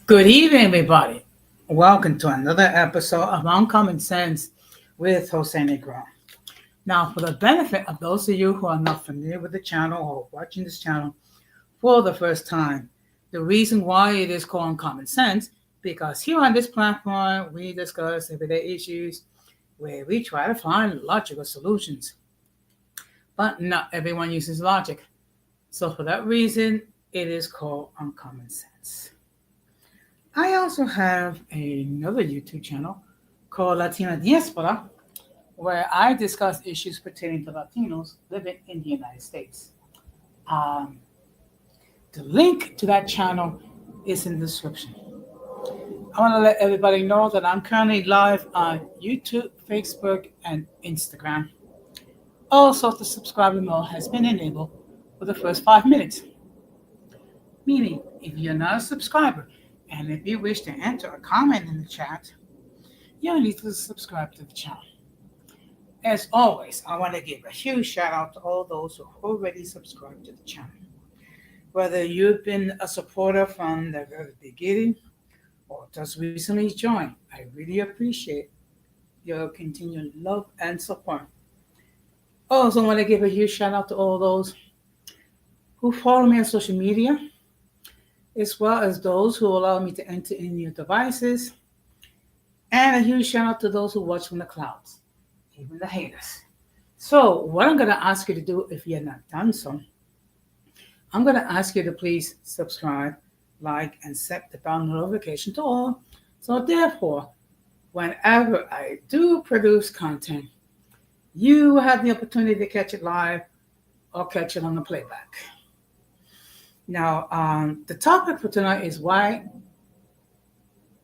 Good evening, everybody. Welcome to another episode of Uncommon Sense with Jose Negro. Now, for the benefit of those of you who are not familiar with the channel or watching this channel for the first time, the reason why it is called Uncommon Sense, because here on this platform, we discuss everyday issues where we try to find logical solutions. But not everyone uses logic. So for that reason, it is called Uncommon Sense. I also have another YouTube channel called Latina Diaspora, where I discuss issues pertaining to Latinos living in the United States. Um, the link to that channel is in the description. I want to let everybody know that I'm currently live on YouTube, Facebook, and Instagram. Also, the subscriber mode has been enabled for the first 5 minutes. Meaning, if you're not a subscriber, and if you wish to enter a comment in the chat, you'll need to subscribe to the channel. As always, I want to give a huge shout out to all those who have already subscribed to the channel. Whether you've been a supporter from the very beginning or just recently joined, I really appreciate your continued love and support. Also, want to give a huge shout out to all those who follow me on social media, as well as those who allow me to enter in new devices. And a huge shout out to those who watch from the clouds, even the haters. So what I'm going to ask you to do, if you're not done so, I'm going to ask you to please subscribe, like, and set the bell notification to all. So therefore, whenever I do produce content, you have the opportunity to catch it live or catch it on the playback. Now, the topic for tonight is why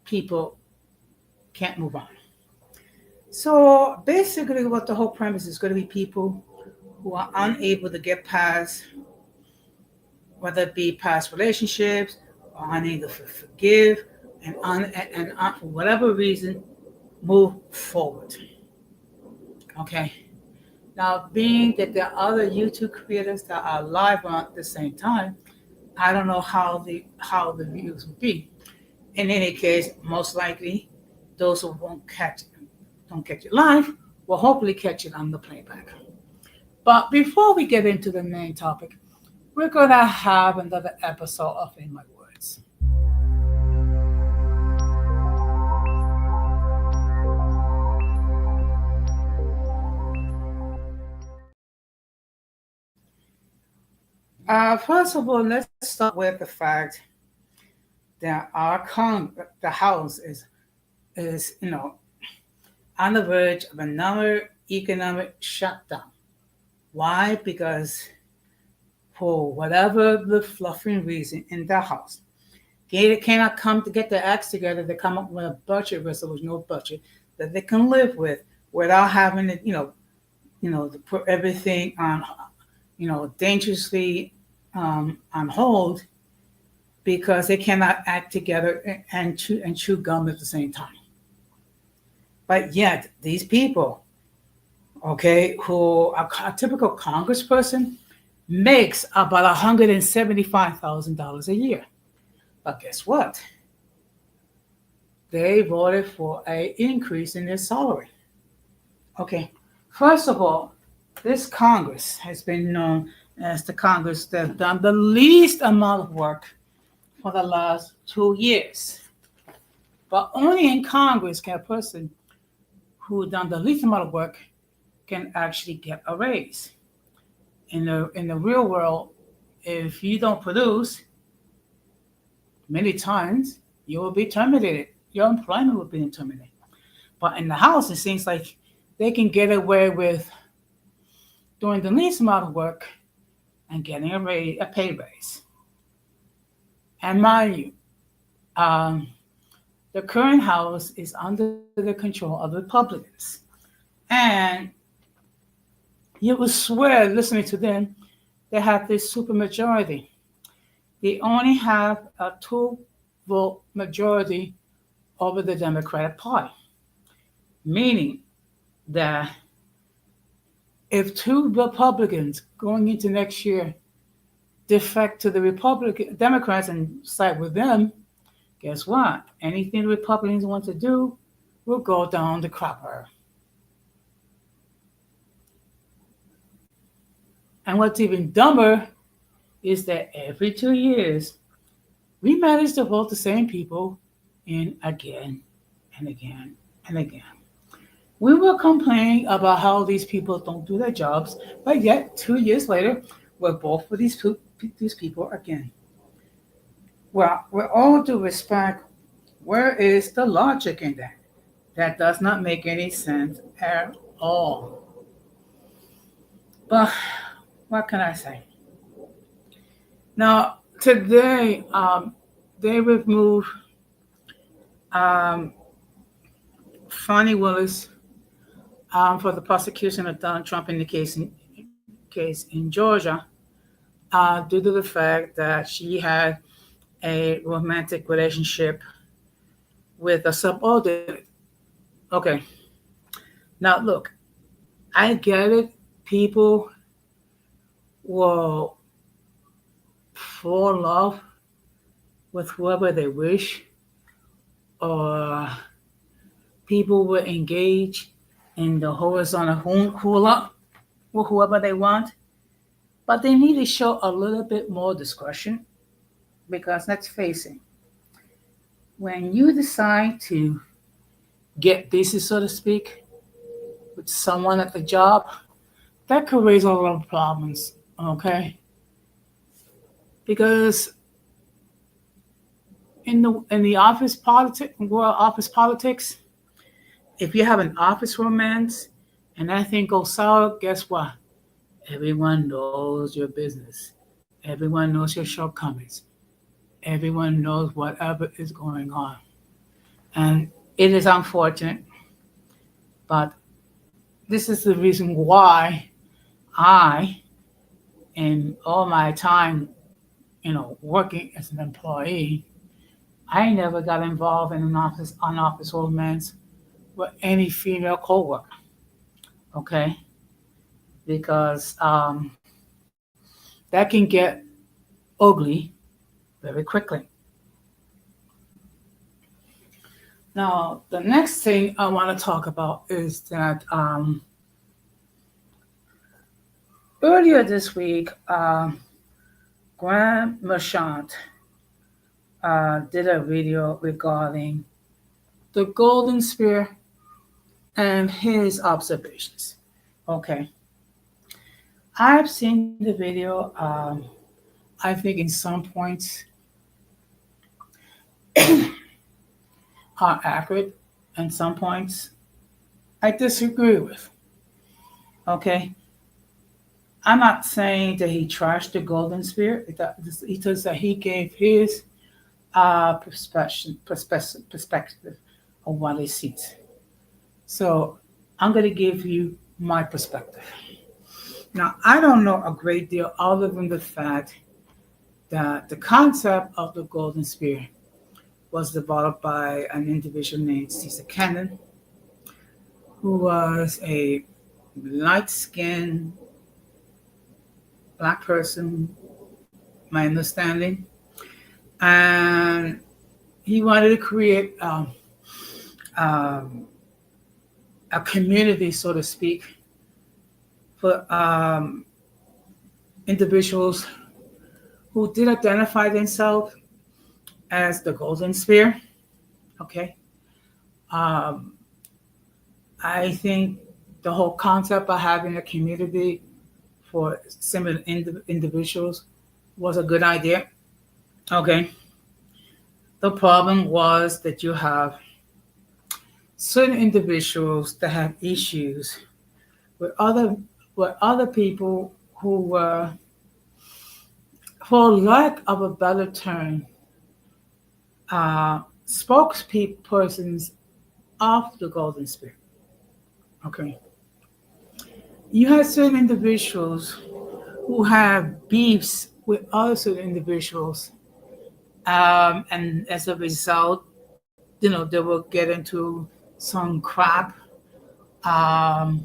people can't move on. So basically what the whole premise is going to be people who are unable to get past, whether it be past relationships or unable to forgive and for whatever reason, move forward. Okay. Now, being that there are other YouTube creators that are live on at the same time, I don't know how the views will be. In any case, most likely, those who don't catch it live will hopefully catch it on the playback. But before we get into the main topic, we're gonna have another episode of In My Words. First of all, let's start with the fact that the House is on the verge of another economic shutdown. Why? Because for whatever the fluffing reason in the House, they cannot come to get their acts together to come up with a budget resolution, no budget that they can live with without having to, to put everything on, dangerously on hold, because they cannot act together and chew gum at the same time. But yet, these people, who a typical congressperson makes about $175,000 a year. But guess what? They voted for an increase in their salary. Okay, first of all, this Congress has been known as the Congress that has done the least amount of work for the last 2 years. But only in Congress can a person who done the least amount of work can actually get a raise. In the real world, if you don't produce, many times you will be terminated. Your employment will be terminated. But in the House, it seems like they can get away with doing the least amount of work and getting a pay raise. And mind you, the current House is under the control of the Republicans. And you will swear, listening to them, they have this supermajority. They only have a 2-vote majority over the Democratic Party, meaning that if 2 Republicans going into next year defect to the Democrats and side with them, guess what? Anything the Republicans want to do will go down the crapper. And what's even dumber is that every 2 years, we manage to vote the same people in again and again and again. We will complain about how these people don't do their jobs, but yet 2 years later, we're both for these people again. Well, with all due respect, where is the logic in that? That does not make any sense at all. But what can I say? Now, today, they removed um, Fonnie Willis for the prosecution of Donald Trump in the case in Georgia, due to the fact that she had a romantic relationship with a subordinate. Okay, now look, I get it. People will fall in love with whoever they wish, or people will engage in the horizontal hula with whoever they want, but they need to show a little bit more discretion because let's face it, when you decide to get busy, so to speak, with someone at the job, that could raise a lot of problems, okay? Because in the office politics, if you have an office romance and that thing goes sour, guess what? Everyone knows your business. Everyone knows your shortcomings. Everyone knows whatever is going on. And it is unfortunate, but this is the reason why I, in all my time, working as an employee, I never got involved in an office romance with any female coworker. Okay, because that can get ugly very quickly. Now, the next thing I want to talk about is that earlier this week, Graham Marchand did a video regarding the Golden Spear and his observations. Okay. I've seen the video. I think in some points are accurate, and some points I disagree with. Okay. I'm not saying that he trashed the Golden Spear. He says that he gave his perspective of what he sees. So I'm going to give you my perspective. Now, I don't know a great deal other than the fact that the concept of the Golden Spear was developed by an individual named Caesar Cannon, who was a light-skinned Black person, my understanding, and he wanted to create a community, so to speak, for individuals who did identify themselves as the Golden Spear. Okay. I think the whole concept of having a community for similar individuals was a good idea. Okay. The problem was that you have certain individuals that have issues with other people who were, for lack of a better term, spokespersons of the Golden Spear. Okay. You have certain individuals who have beefs with other certain individuals, and as a result, they will get into some crap. As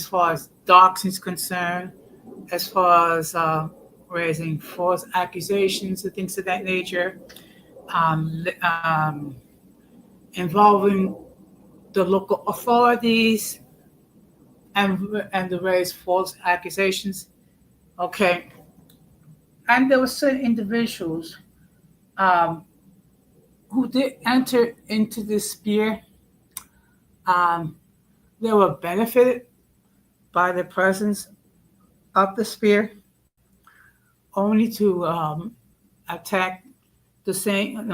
far as dogs is concerned, as far as raising false accusations and things of that nature, um, um, involving the local authorities and to raise false accusations. Okay, and there were certain individuals um, who did enter into this sphere. Um, they were benefited by the presence of the sphere, only to attack the same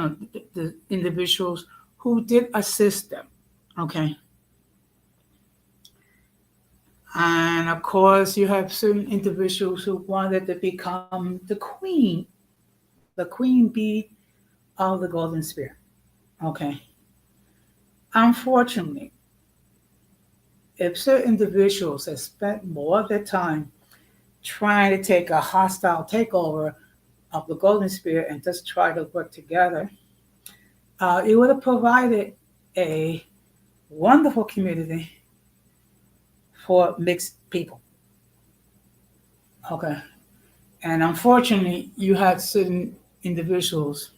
the individuals who did assist them. Okay, and of course, you have certain individuals who wanted to become the queen bee of the golden sphere. Okay, unfortunately, if certain individuals have spent more of their time trying to take a hostile takeover of the golden sphere and just try to work together, it would have provided a wonderful community for mixed people. Okay. And unfortunately, you had certain individuals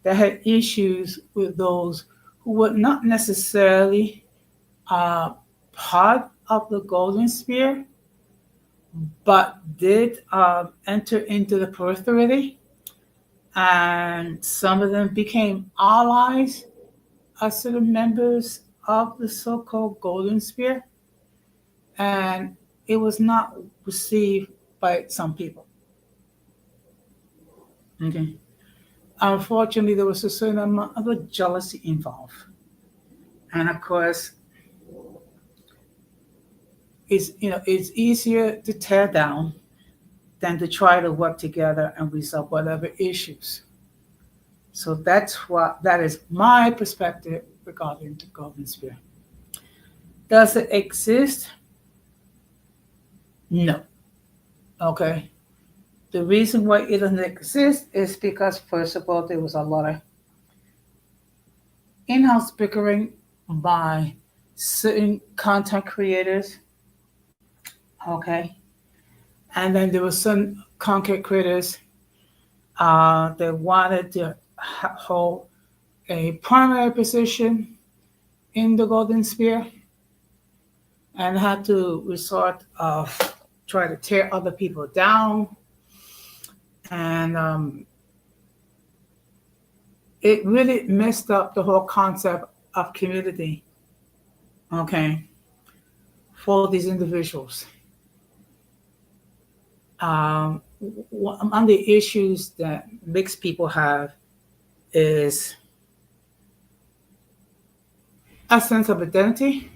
that had issues with those who were not necessarily uh, part of the golden sphere, but did enter into the periphery. And some of them became allies of certain members of the so called golden sphere. And it was not received by some people. Okay. Unfortunately, there was a certain amount of jealousy involved. And of course, it's easier to tear down than to try to work together and resolve whatever issues. So that is my perspective regarding the golden sphere. Does it exist? No. Okay. The reason why it doesn't exist is because, first of all, there was a lot of in-house bickering by certain content creators. Okay. And then there were some content creators that wanted to hold a primary position in the golden sphere and had to resort of try to tear other people down. And it really messed up the whole concept of community, okay, for these individuals. One of the issues that mixed people have is a sense of identity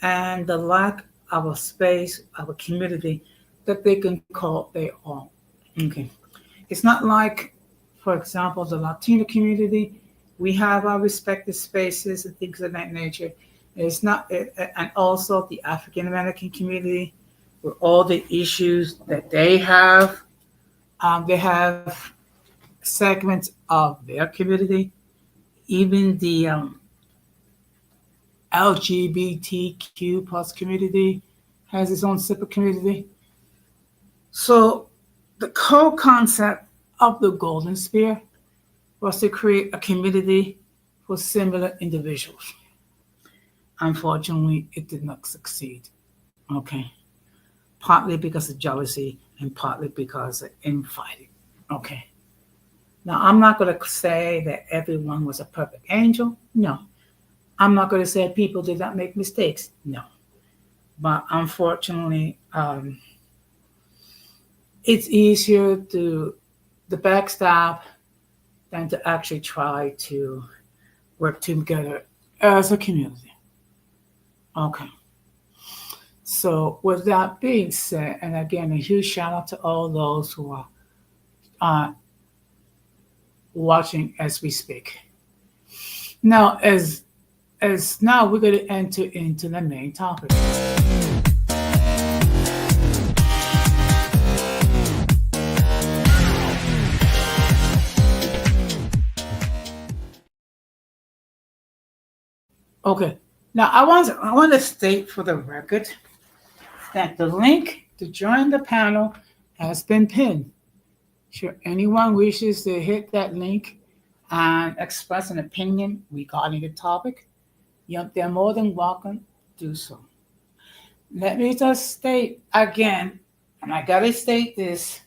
and the lack of a space of a community that they can call their own. Okay. It's not like, for example, the Latino community. We have our respective spaces and things of that nature. It's not, and also the African American community with all the issues that they have. They have segments of their community. Even the LGBTQ plus community has its own separate community. So the core concept of the golden sphere was to create a community for similar individuals. Unfortunately, it did not succeed. Okay. Partly because of jealousy and partly because of infighting. Okay. Now, I'm not going to say that everyone was a perfect angel. No. I'm not going to say people did not make mistakes. No. But unfortunately, it's easier to backstab than to actually try to work together as a community. Okay. So with that being said, and again, a huge shout out to all those who are watching as we speak. Now, as now we're going to enter into the main topic. Okay. Now I want to state for the record that the link to join the panel has been pinned. Should anyone wishes to hit that link and express an opinion regarding the topic, they're more than welcome to do so. Let me just state again, and I gotta state this: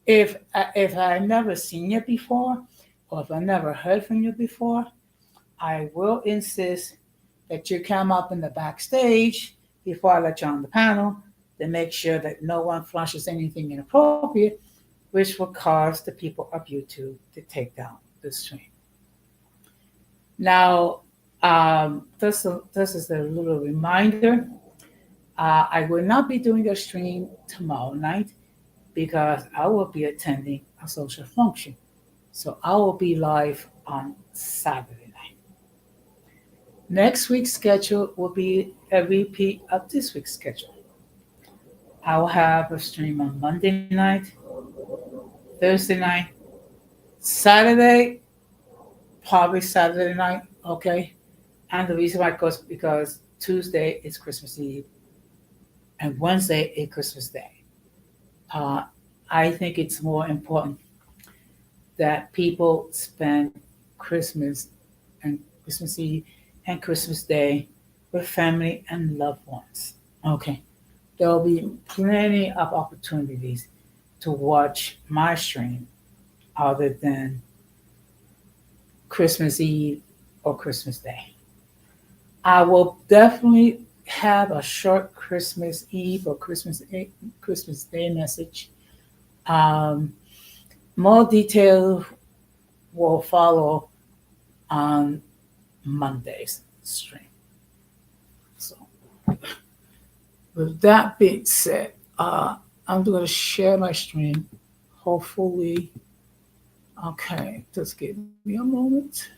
if I've never seen you before, or if I never heard from you before, I will insist that you come up in the backstage before I let you on the panel to make sure that no one flashes anything inappropriate, which will cause the people of YouTube to take down the stream. Now, this is a little reminder. I will not be doing a stream tomorrow night because I will be attending a social function. So I will be live on Saturday night. Next week's schedule will be a repeat of this week's schedule. I will have a stream on Monday night, Thursday night, Saturday, probably Saturday night, okay? And the reason why goes because Tuesday is Christmas Eve and Wednesday is Christmas Day. I think it's more important that people spend Christmas and Christmas Eve and Christmas Day with family and loved ones. Okay. There will be plenty of opportunities to watch my stream other than Christmas Eve or Christmas Day. I will definitely have a short Christmas Eve or Christmas Day message. More detail will follow on Monday's stream. So, with that being said, I'm going to share my stream. Hopefully, okay, just give me a moment.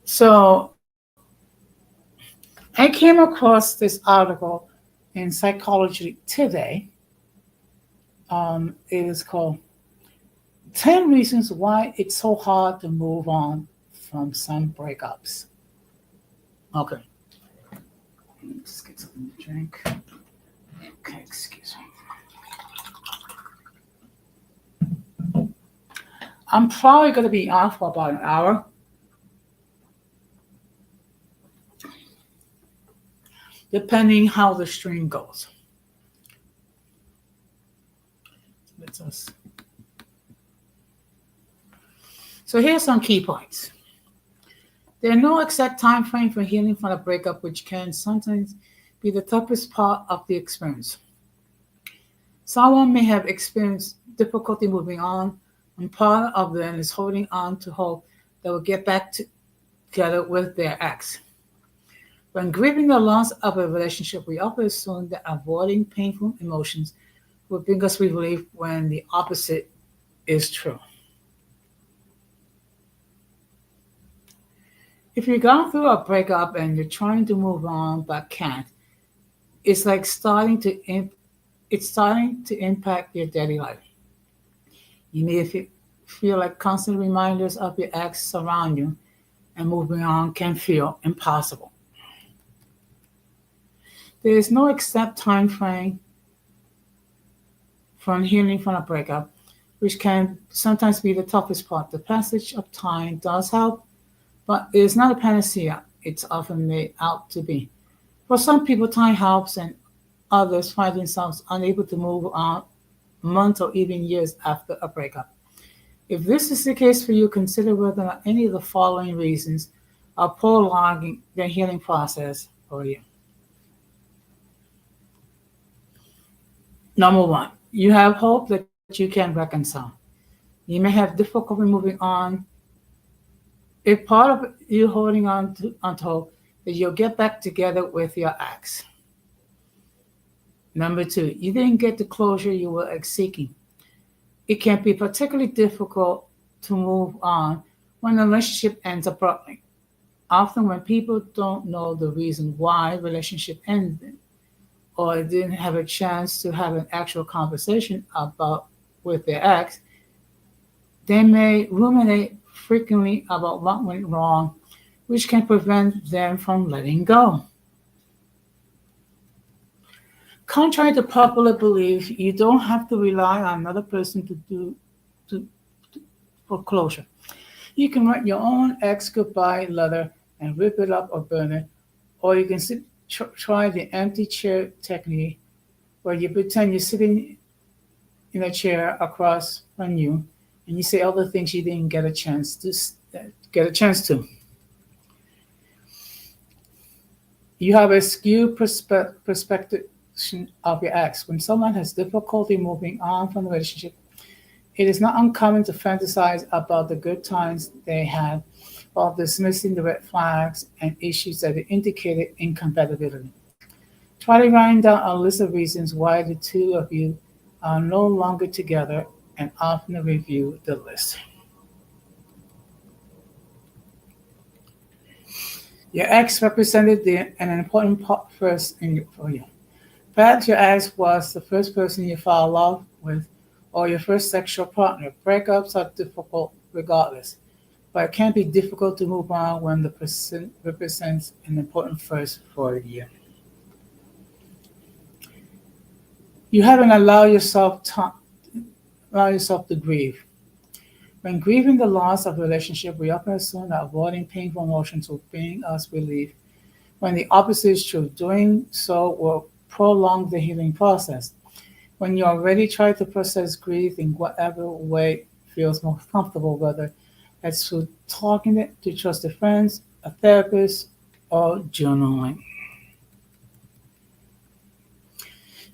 So I came across this article in Psychology Today. It is called 10 Reasons Why It's So Hard to Move On from Some Breakups. Okay. Let's get something to drink. Okay, excuse me. I'm probably going to be on for about an hour. Depending how the stream goes. So here's some key points. There are no exact time frame for healing from a breakup, which can sometimes be the toughest part of the experience. Someone may have experienced difficulty moving on, and part of them is holding on to hope they will get back together with their ex. When grieving the loss of a relationship, we often assume that avoiding painful emotions will bring us relief when the opposite is true. If you've gone through a breakup and you're trying to move on but can't, it's like starting to impact your daily life. You may feel like constant reminders of your ex surround you, and moving on can feel impossible. There is no exact time frame from healing from a breakup, which can sometimes be the toughest part. The passage of time does help, but it is not a panacea. It's often made out to be. For some people, time helps, and others find themselves unable to move on months or even years after a breakup. If this is the case for you, consider whether or not any of the following reasons are prolonging the healing process for you. Number one, you have hope that you can reconcile. You may have difficulty moving on. If part of you holding on to hope that you'll get back together with your ex. Number two, you didn't get the closure you were seeking. It can be particularly difficult to move on when a relationship ends abruptly. Often when people don't know the reason why the relationship ended, or didn't have a chance to have an actual conversation about with their ex, They may ruminate frequently about what went wrong, which can prevent them from letting go. Contrary to popular belief, you don't have to rely on another person to for closure. You can write your own ex goodbye letter and rip it up or burn it, or you can try the empty chair technique, where you pretend you're sitting in a chair across from you, and you say all the things you didn't get a chance to get a chance to. You have a skewed perspective of your ex. When someone has difficulty moving on from the relationship, it is not uncommon to fantasize about the good times they had while dismissing the red flags and issues that indicated incompatibility. Try to write down a list of reasons why the two of you are no longer together and often review the list. Your ex represented an important part first for you. Perhaps your ex was the first person you fell in love with or your first sexual partner. Breakups are difficult regardless, but it can be difficult to move on when the person represents an important first for you. You haven't allow yourself to grieve. When grieving the loss of a relationship, we often assume that avoiding painful emotions will bring us relief, when the opposite is true. Doing so will prolong the healing process. When you already try to process grief in whatever way feels most comfortable, whether it's through talking it to trusted friends, a therapist, or journaling.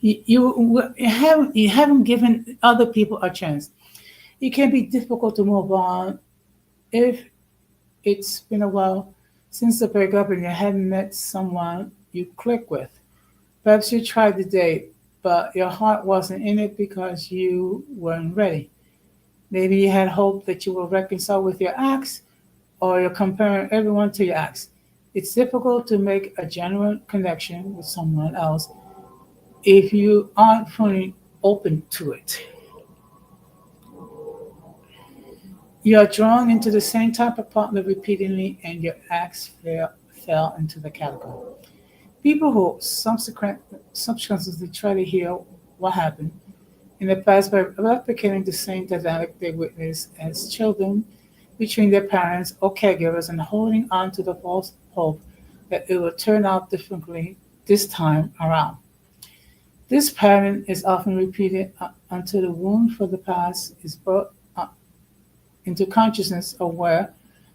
You haven't given other people a chance. It can be difficult to move on if it's been a while since the breakup and you hadn't met someone you click with. Perhaps you tried the date, but your heart wasn't in it because you weren't ready. Maybe you had hoped that you will reconcile with your ex, or you're comparing everyone to your ex. It's difficult to make a genuine connection with someone else if you aren't fully open to it. You are drawn into the same type of partner repeatedly, and your ex fell into the category. People who subsequently try to heal what happened in the past by replicating the same dynamic they witnessed as children between their parents or caregivers, and holding on to the false hope that it will turn out differently this time around. This pattern is often repeated until the wound for the past is brought into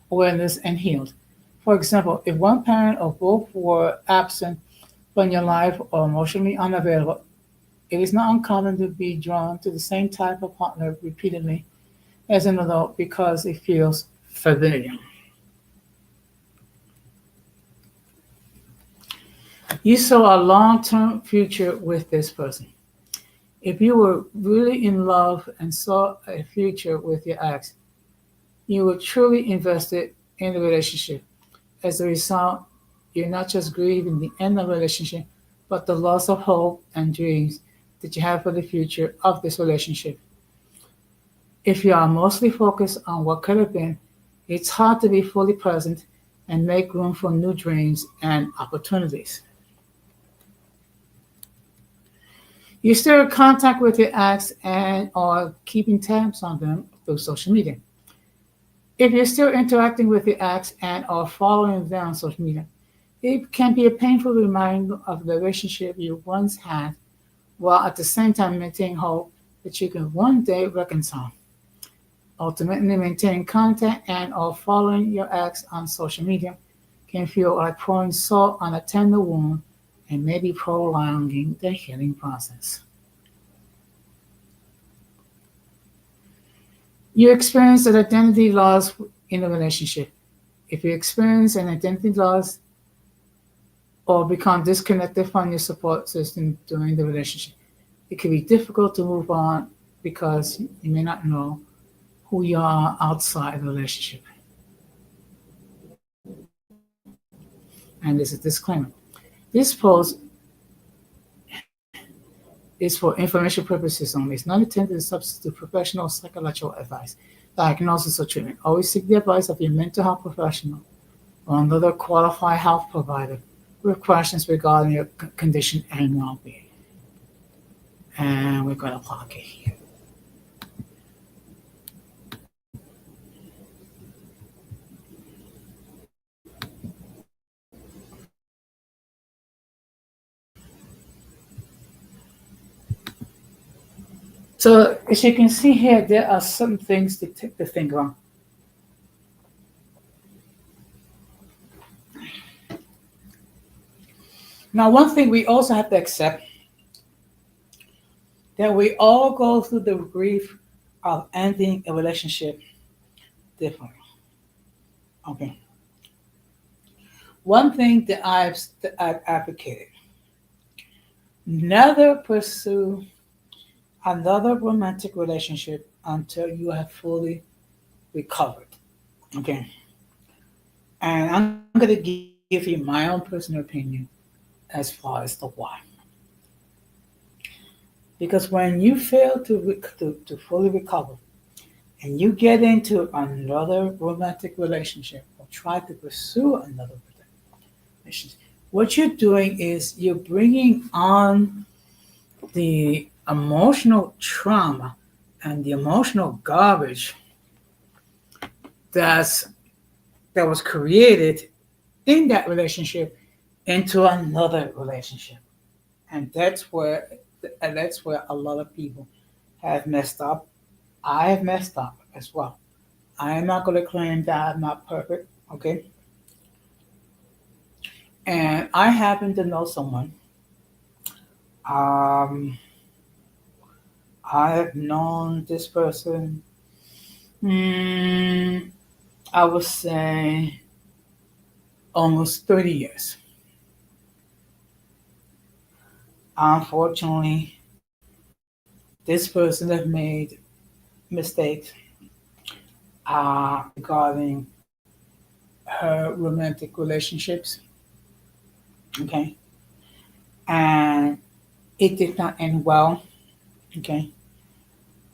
awareness and healed. For example, if one parent or both were absent from your life or emotionally unavailable, it is not uncommon to be drawn to the same type of partner repeatedly as an adult because it feels familiar. You saw a long term future with this person. If you were really in love and saw a future with your ex, you were truly invested in the relationship. As a result, you're not just grieving the end of the relationship, but the loss of hope and dreams that you have for the future of this relationship. If you are mostly focused on what could have been, it's hard to be fully present and make room for new dreams and opportunities. You're still in contact with your ex and or keeping tabs on them through social media. If you're still interacting with your ex and or following them on social media, it can be a painful reminder of the relationship you once had, while at the same time maintaining hope that you can one day reconcile. Ultimately, maintaining contact and or following your ex on social media can feel like pouring salt on a tender wound and maybe prolonging the healing process. You experience an identity loss in a relationship. If you experience an identity loss or become disconnected from your support system during the relationship, it can be difficult to move on because you may not know who you are outside the relationship. And there's a disclaimer. This post is for information purposes only. It's not intended to substitute professional psychological advice. Diagnosis or treatment. Always seek the advice of your mental health professional or another qualified health provider with questions regarding your condition and well-being. And we're going to block it here. So as you can see here, there are some things to think on. Now, one thing we also have to accept that we all go through the grief of ending a relationship differently. Okay. One thing that I've advocated: never pursue another romantic relationship until you have fully recovered. Okay. And I'm going to give you my own personal opinion as far as the why. Because when you fail to fully recover and you get into another romantic relationship or try to pursue another relationship, what you're doing is you're bringing on the emotional trauma and the emotional garbage that's that was created in that relationship into another relationship, and that's where a lot of people have messed up. I have messed up as well. I am not going to claim that I'm not perfect, okay? And I happen to know someone. Um, I have known this person. Hmm, I would say almost 30 years. Unfortunately, this person have made mistakes regarding her romantic relationships. Okay, and it did not end well. Okay,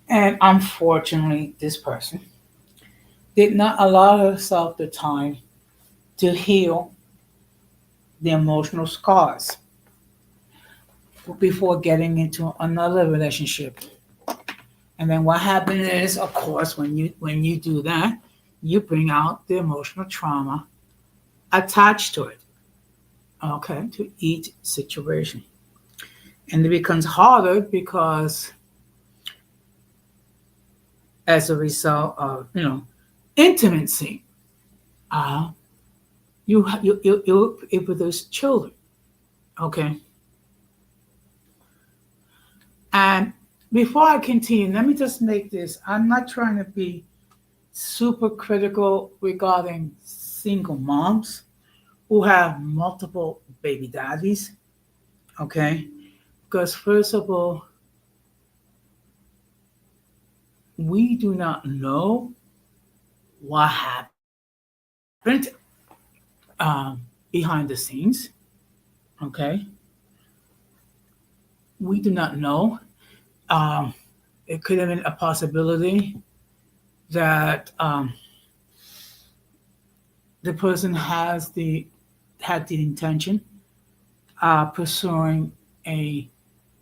and unfortunately, this person did not allow herself the time to heal the emotional scars before getting into another relationship. And then what happened is, of course, when you do that, you bring out the emotional trauma attached to it, okay, to each situation. And it becomes harder because as a result of, intimacy, uh, you produce children, okay? And before I continue, let me just make this. I'm not trying to be super critical regarding single moms who have multiple baby daddies, okay? Because first of all, we do not know what happened behind the scenes, okay? We do not know. Um, it could have been a possibility that the person had the intention pursuing a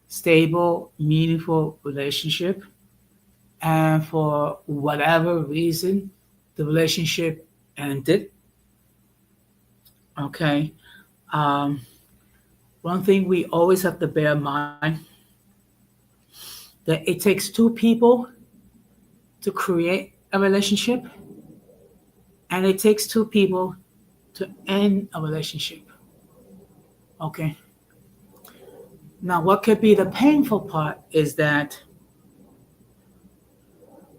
stable, meaningful relationship, and for whatever reason, the relationship ended. Okay. Um, One thing we always have to bear in mind that it takes two people to create a relationship, and it takes two people to end a relationship. Okay. Now, what could be the painful part is that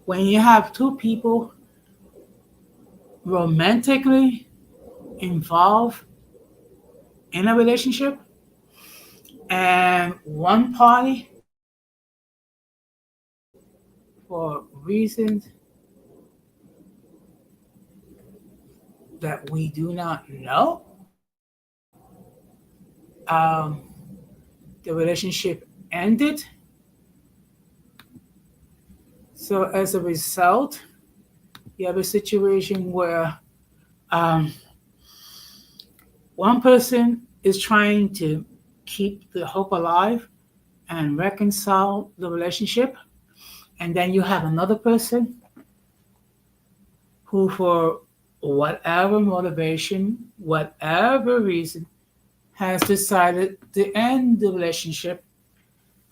when you have two people romantically involved in a relationship, and one party, for reasons that we do not know, um, the relationship ended. So as a result, You have a situation where um, one person is trying to keep the hope alive and reconcile the relationship, and then you have another person who, for whatever motivation, whatever reason, has decided to end the relationship.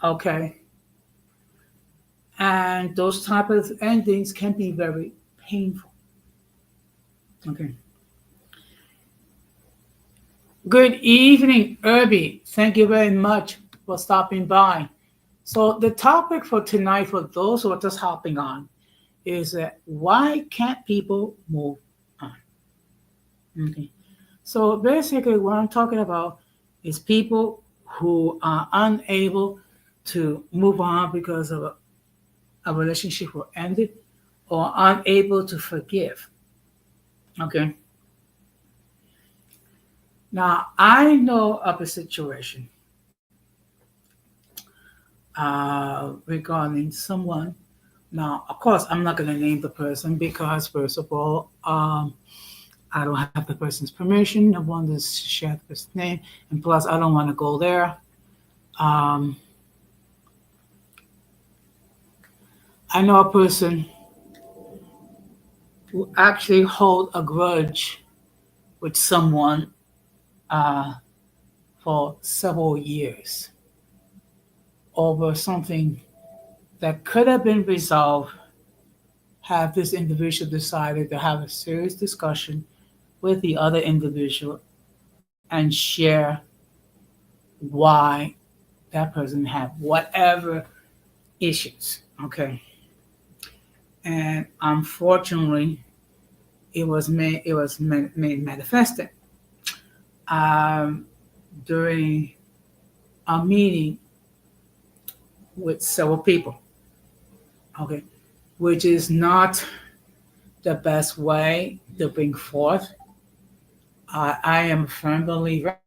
Okay, and those type of endings can be very painful. Okay. Good evening, Irby. Thank you very much for stopping by. So the topic for tonight, for those who are just hopping on, is that why can't people move on? Okay. So basically, what I'm talking about is people who are unable to move on because of a relationship were ended, or unable to forgive. Okay. Now I know of a situation regarding someone. Now, of course, I'm not going to name the person because, first of all, I don't have the person's permission. I want to share the person's name, and plus, I don't want to go there. Um, I know a person who actually hold a grudge with someone uh, for several years over something that could have been resolved. Have this individual decided to have a serious discussion with the other individual and share why that person had whatever issues. Okay, and unfortunately, it was made manifested um, during a meeting with several people. Okay, which is not the best way to bring forth. I am a firm believer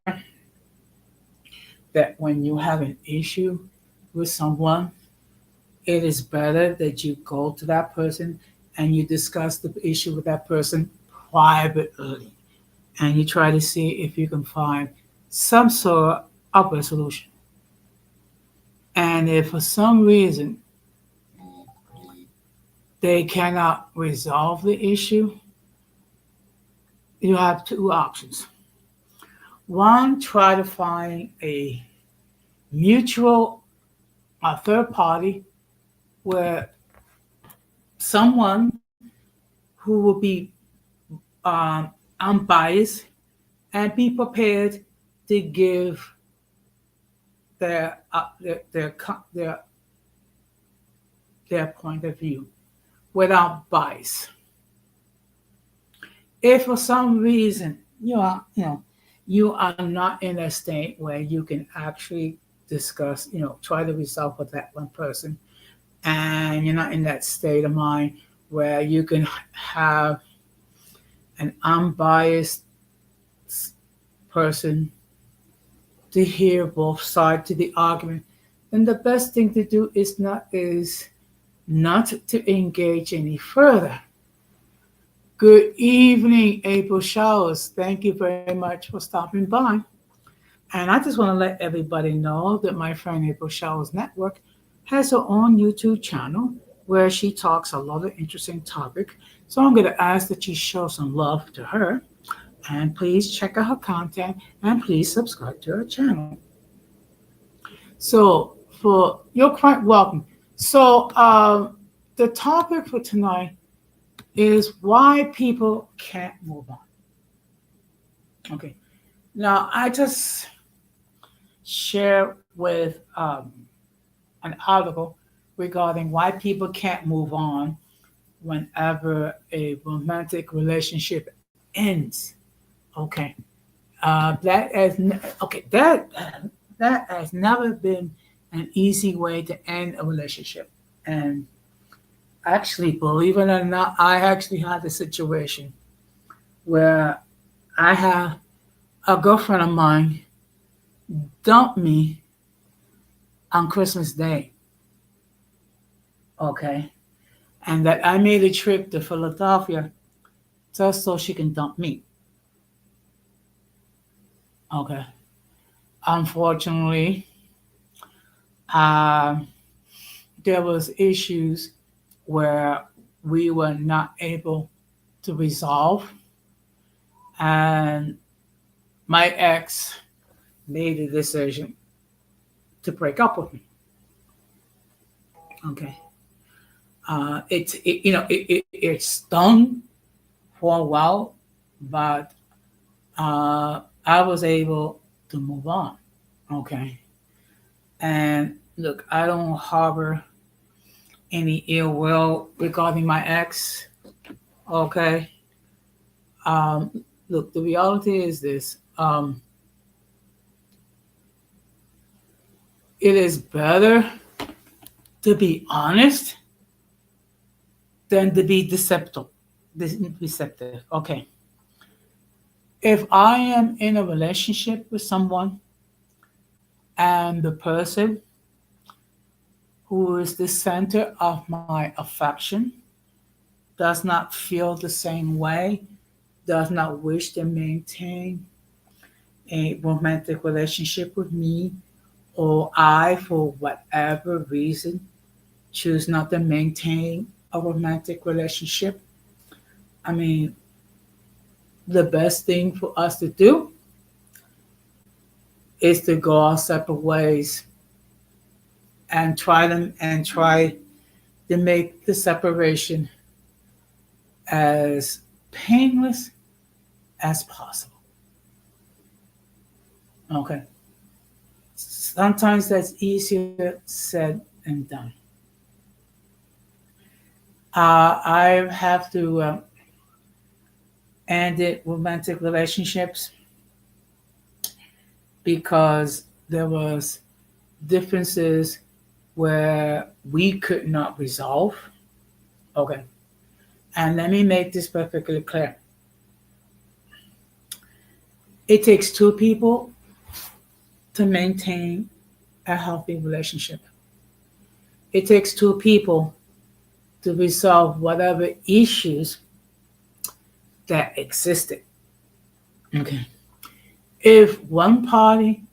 that when you have an issue with someone, it is better that you go to that person and you discuss the issue with that person privately, and you try to see if you can find some sort of resolution. And if for some reason they cannot resolve the issue, you have two options. One, try to find a mutual third party where someone who will be um, unbiased and be prepared to give their point of view without bias. If for some reason you are not in a state where you can actually discuss, try to resolve with that one person, and you're not in that state of mind where you can have an unbiased person to hear both sides to the argument, then the best thing to do is not to engage any further. Good evening, April Showers. Thank you very much for stopping by. And I just want to let everybody know that my friend April Showers Network has her own YouTube channel where she talks a lot of interesting topics. So I'm going to ask that you show some love to her, and please check out her content, and please subscribe to her channel. So you're quite welcome. So the topic for tonight is why people can't move on. Okay. Now I just share with an article regarding why people can't move on whenever a romantic relationship ends. Okay. That has never been an easy way to end a relationship. And actually, believe it or not, I actually had a situation where I had a girlfriend of mine dump me on Christmas Day. Okay. and that I made a trip to Philadelphia just so she can dump me. Okay. Unfortunately, uh, there was issues where we were not able to resolve, and my ex made a decision to break up with me. Okay. It's done for a while, but I was able to move on. Okay. And look, I don't harbor any ill will regarding my ex. Okay. Um, Look, the reality is this. It is better to be honest than to be deceptive. Deceptive. Okay. If I am in a relationship with someone and the person who is the center of my affection does not feel the same way, does not wish to maintain a romantic relationship with me, or I, for whatever reason, choose not to maintain a romantic relationship, I mean, the best thing for us to do is to go our separate ways and try to make the separation as painless as possible. Okay. Sometimes that's easier said than done. I have to end it romantic relationships because there was differences where we could not resolve. Okay. And let me make this perfectly clear. It takes two people to maintain a healthy relationship. It takes two people to resolve whatever issues that existed. Okay. If one party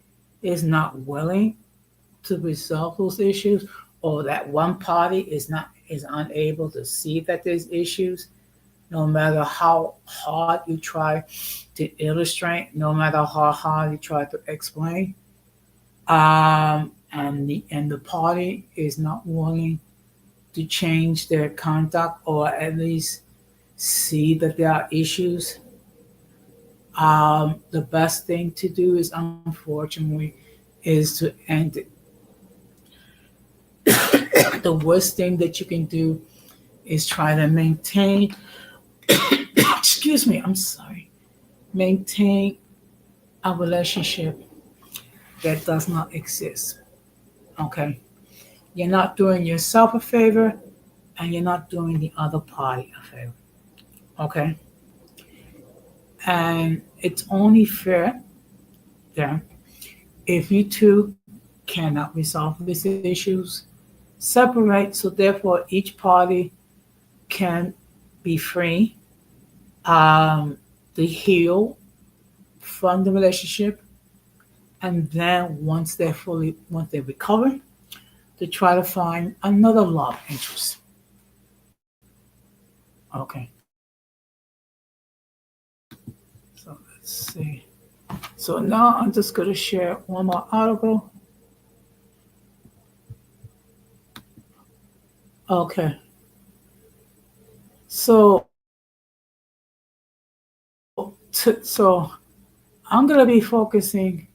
is not willing to resolve those issues, or that one party is unable to see that there's issues, no matter how hard you try to illustrate, no matter how hard you try to explain, and the party is not willing to change their conduct or at least see that there are issues, the best thing to do is unfortunately is to end it. The worst thing that you can do is try to maintain excuse me, I'm sorry, maintain a relationship that does not exist. Okay. You're not doing yourself a favor and you're not doing the other party a favor. Okay. And it's only fair that if you two cannot resolve these issues, separate so therefore each party can be free, um, to heal from the relationship, and then once they recover, to try to find another love interest. Okay. So let's see. So now I'm just going to share one more article. Okay. So so I'm going to be focusing.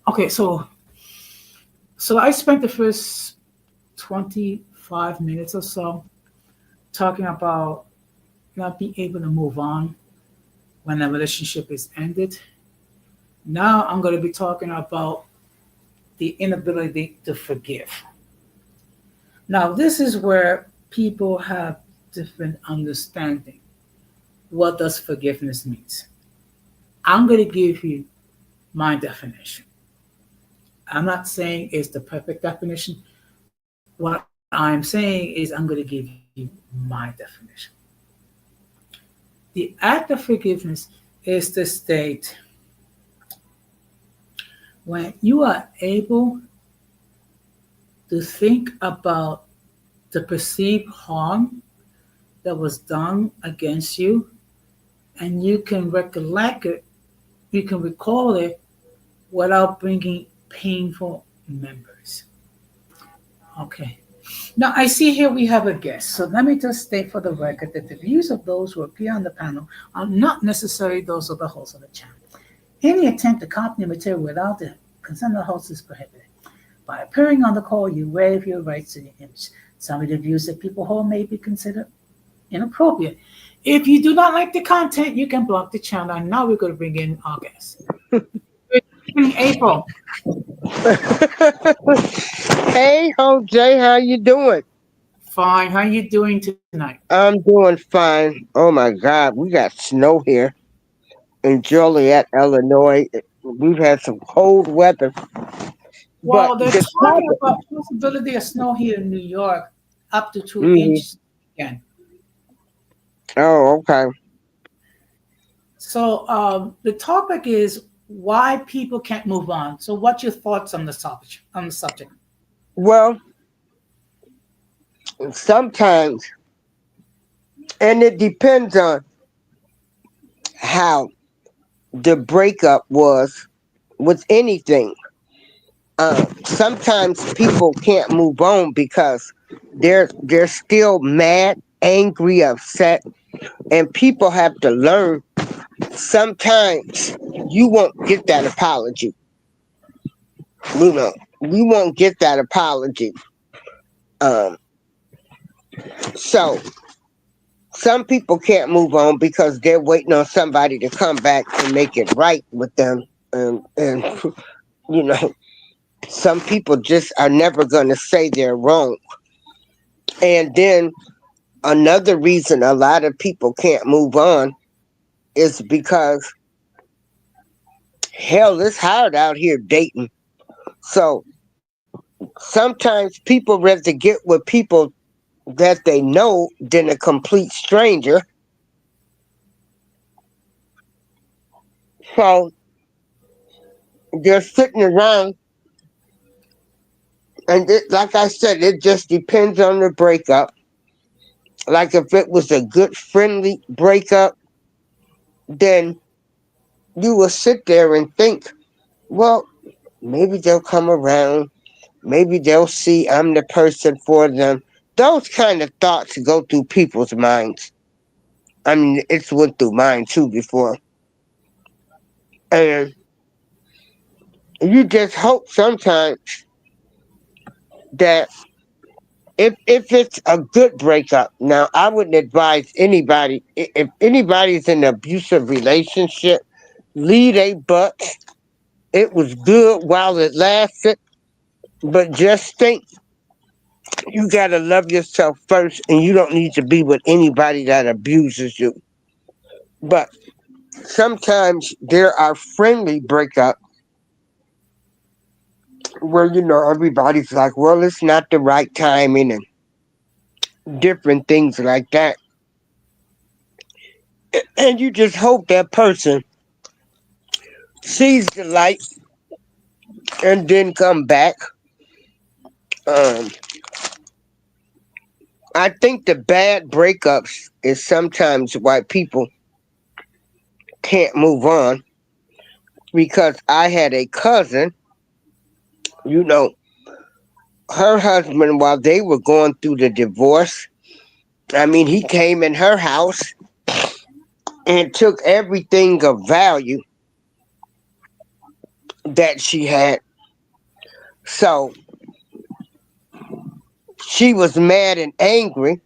Okay. So I spent the first 25 minutes or so talking about not being able to move on when a relationship is ended. Now I'm going to be talking about the inability to forgive. Now, this is where people have different understanding. What does forgiveness mean? I'm going to give you my definition. I'm not saying it's the perfect definition. What I'm saying is I'm going to give you my definition. The act of forgiveness is the state when you are able to think about the perceived harm that was done against you, and you can recollect it, you can recall it without bringing painful memories. Okay. Now, I see here we have a guest. So let me just state for the record that the views of those who appear on the panel are not necessarily those of the host of the channel. Any attempt to copy the material without the consent of the host is prohibited. By appearing on the call, you waive your rights to the image. Some of the views that people hold may be considered inappropriate. If you do not like the content, you can block the channel. And now we're going to bring in our guest. April. Hey, Jose, how you doing? Fine. How are you doing tonight? I'm doing fine. Oh my God, we got snow here in Joliet, Illinois. We've had some cold weather, but Well, they're the talking topic. about possibility of snow here in New York, up to two Mhm. inches again. Oh, okay. So the topic is why people can't move on. So, what's your thoughts on the topic? On the subject? Well, sometimes, and it depends on how the breakup was with anything. Sometimes people can't move on because they're still mad, angry, upset, and people have to learn. Sometimes you won't get that apology. You know, you won't get that apology. Um, so some people can't move on because they're waiting on somebody to come back and make it right with them. And you know, some people just are never going to say they're wrong. And then another reason a lot of people can't move on is because hell, it's hard out here dating. So sometimes people rather get with people that they know than a complete stranger. So they're sitting around, and like I said, it just depends on the breakup. Like if it was a good, friendly breakup, then you will sit there and think, well, maybe they'll come around. Maybe they'll see I'm the person for them. Those kind of thoughts go through people's minds. I mean, it's went through mine too before. And you just hope sometimes that if it's a good breakup, now I wouldn't advise anybody if anybody's in an abusive relationship, leave a butt. It was good while it lasted, but just think you gotta love yourself first, and you don't need to be with anybody that abuses you. But sometimes there are friendly breakups where everybody's like, well, it's not the right timing and different things like that, and you just hope that person sees the light and then come back. Um, I think the bad breakups is sometimes why people can't move on because I had a cousin, you know, her husband, while they were going through the divorce, I mean, he came in her house and took everything of value that she had. So she was mad and angry,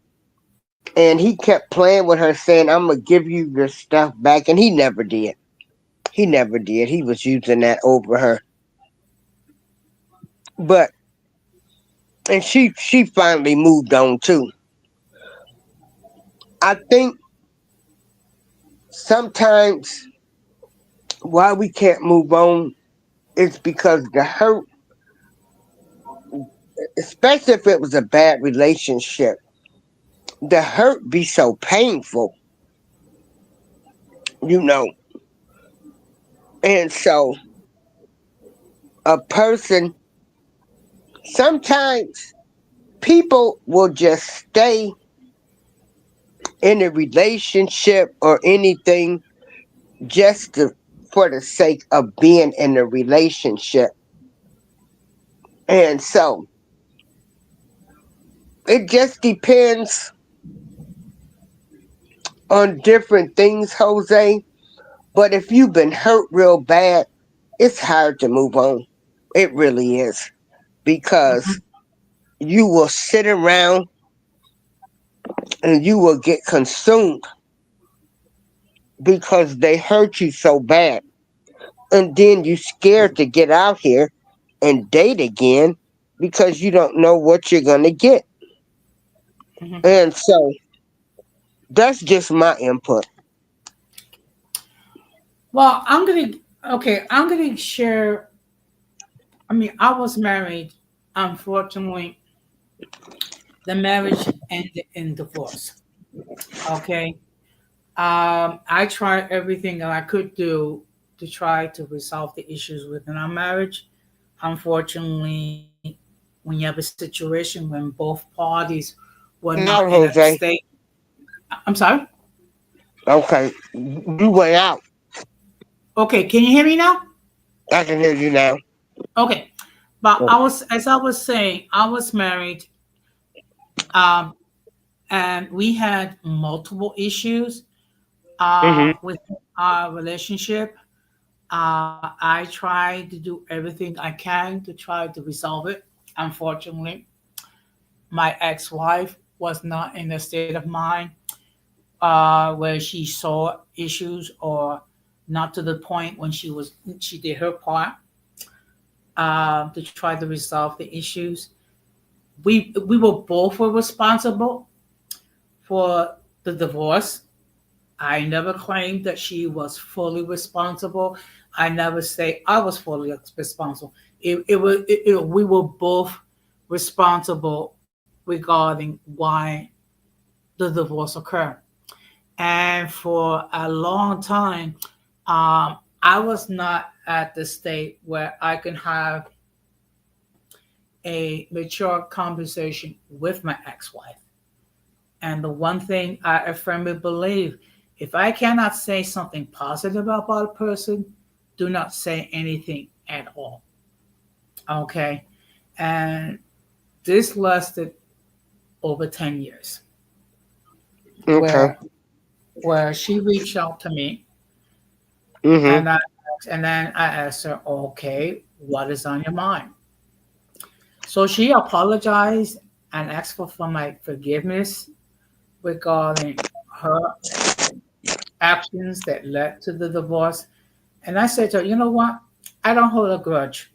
and he kept playing with her, saying, I'm going to give you your stuff back. And he never did. He never did. He was using that over her. But and she finally moved on too. I think sometimes why we can't move on is because the hurt, especially if it was a bad relationship, the hurt be so painful, you know. And so a person, sometimes people will just stay in a relationship or anything just for the sake of being in a relationship. And so it just depends on different things, Jose. But if you've been hurt real bad, it's hard to move on. It really is. Because Mhm. you will sit around and you will get consumed because they hurt you so bad. And then you scared to get out here and date again because you don't know what you're gonna get. Mhm. And so that's just my input. Well, I'm gonna share. I mean, I was married. Unfortunately, the marriage ended in divorce. Okay. I tried everything that I could do to try to resolve the issues within our marriage. Unfortunately, when you have a situation when both parties were not Now, in a Jose. state, I'm sorry. Okay. You went out. Okay, can you hear me now? I can hear you now. Okay, but as I was saying, I was married, um, and we had multiple issues Mm-hmm. with our relationship. I try to do everything I can to try to resolve it. Unfortunately, my ex-wife was not in a state of mind where she saw issues, or not to the point when she did her part to try to resolve the issues. We were responsible for the divorce. I never claimed that she was fully responsible. I never say I was fully responsible. We were both responsible regarding why the divorce occurred. And for a long time, I was not at the state where I can have a mature conversation with my ex-wife. And the one thing I firmly believe, if I cannot say something positive about a person, do not say anything at all. Okay. And this lasted over 10 years Okay. where she reached out to me, Mm-hmm. and then I asked her, okay, what is on your mind? So she apologized and asked for my forgiveness regarding her actions that led to the divorce. And I said to her, you know what? I don't hold a grudge.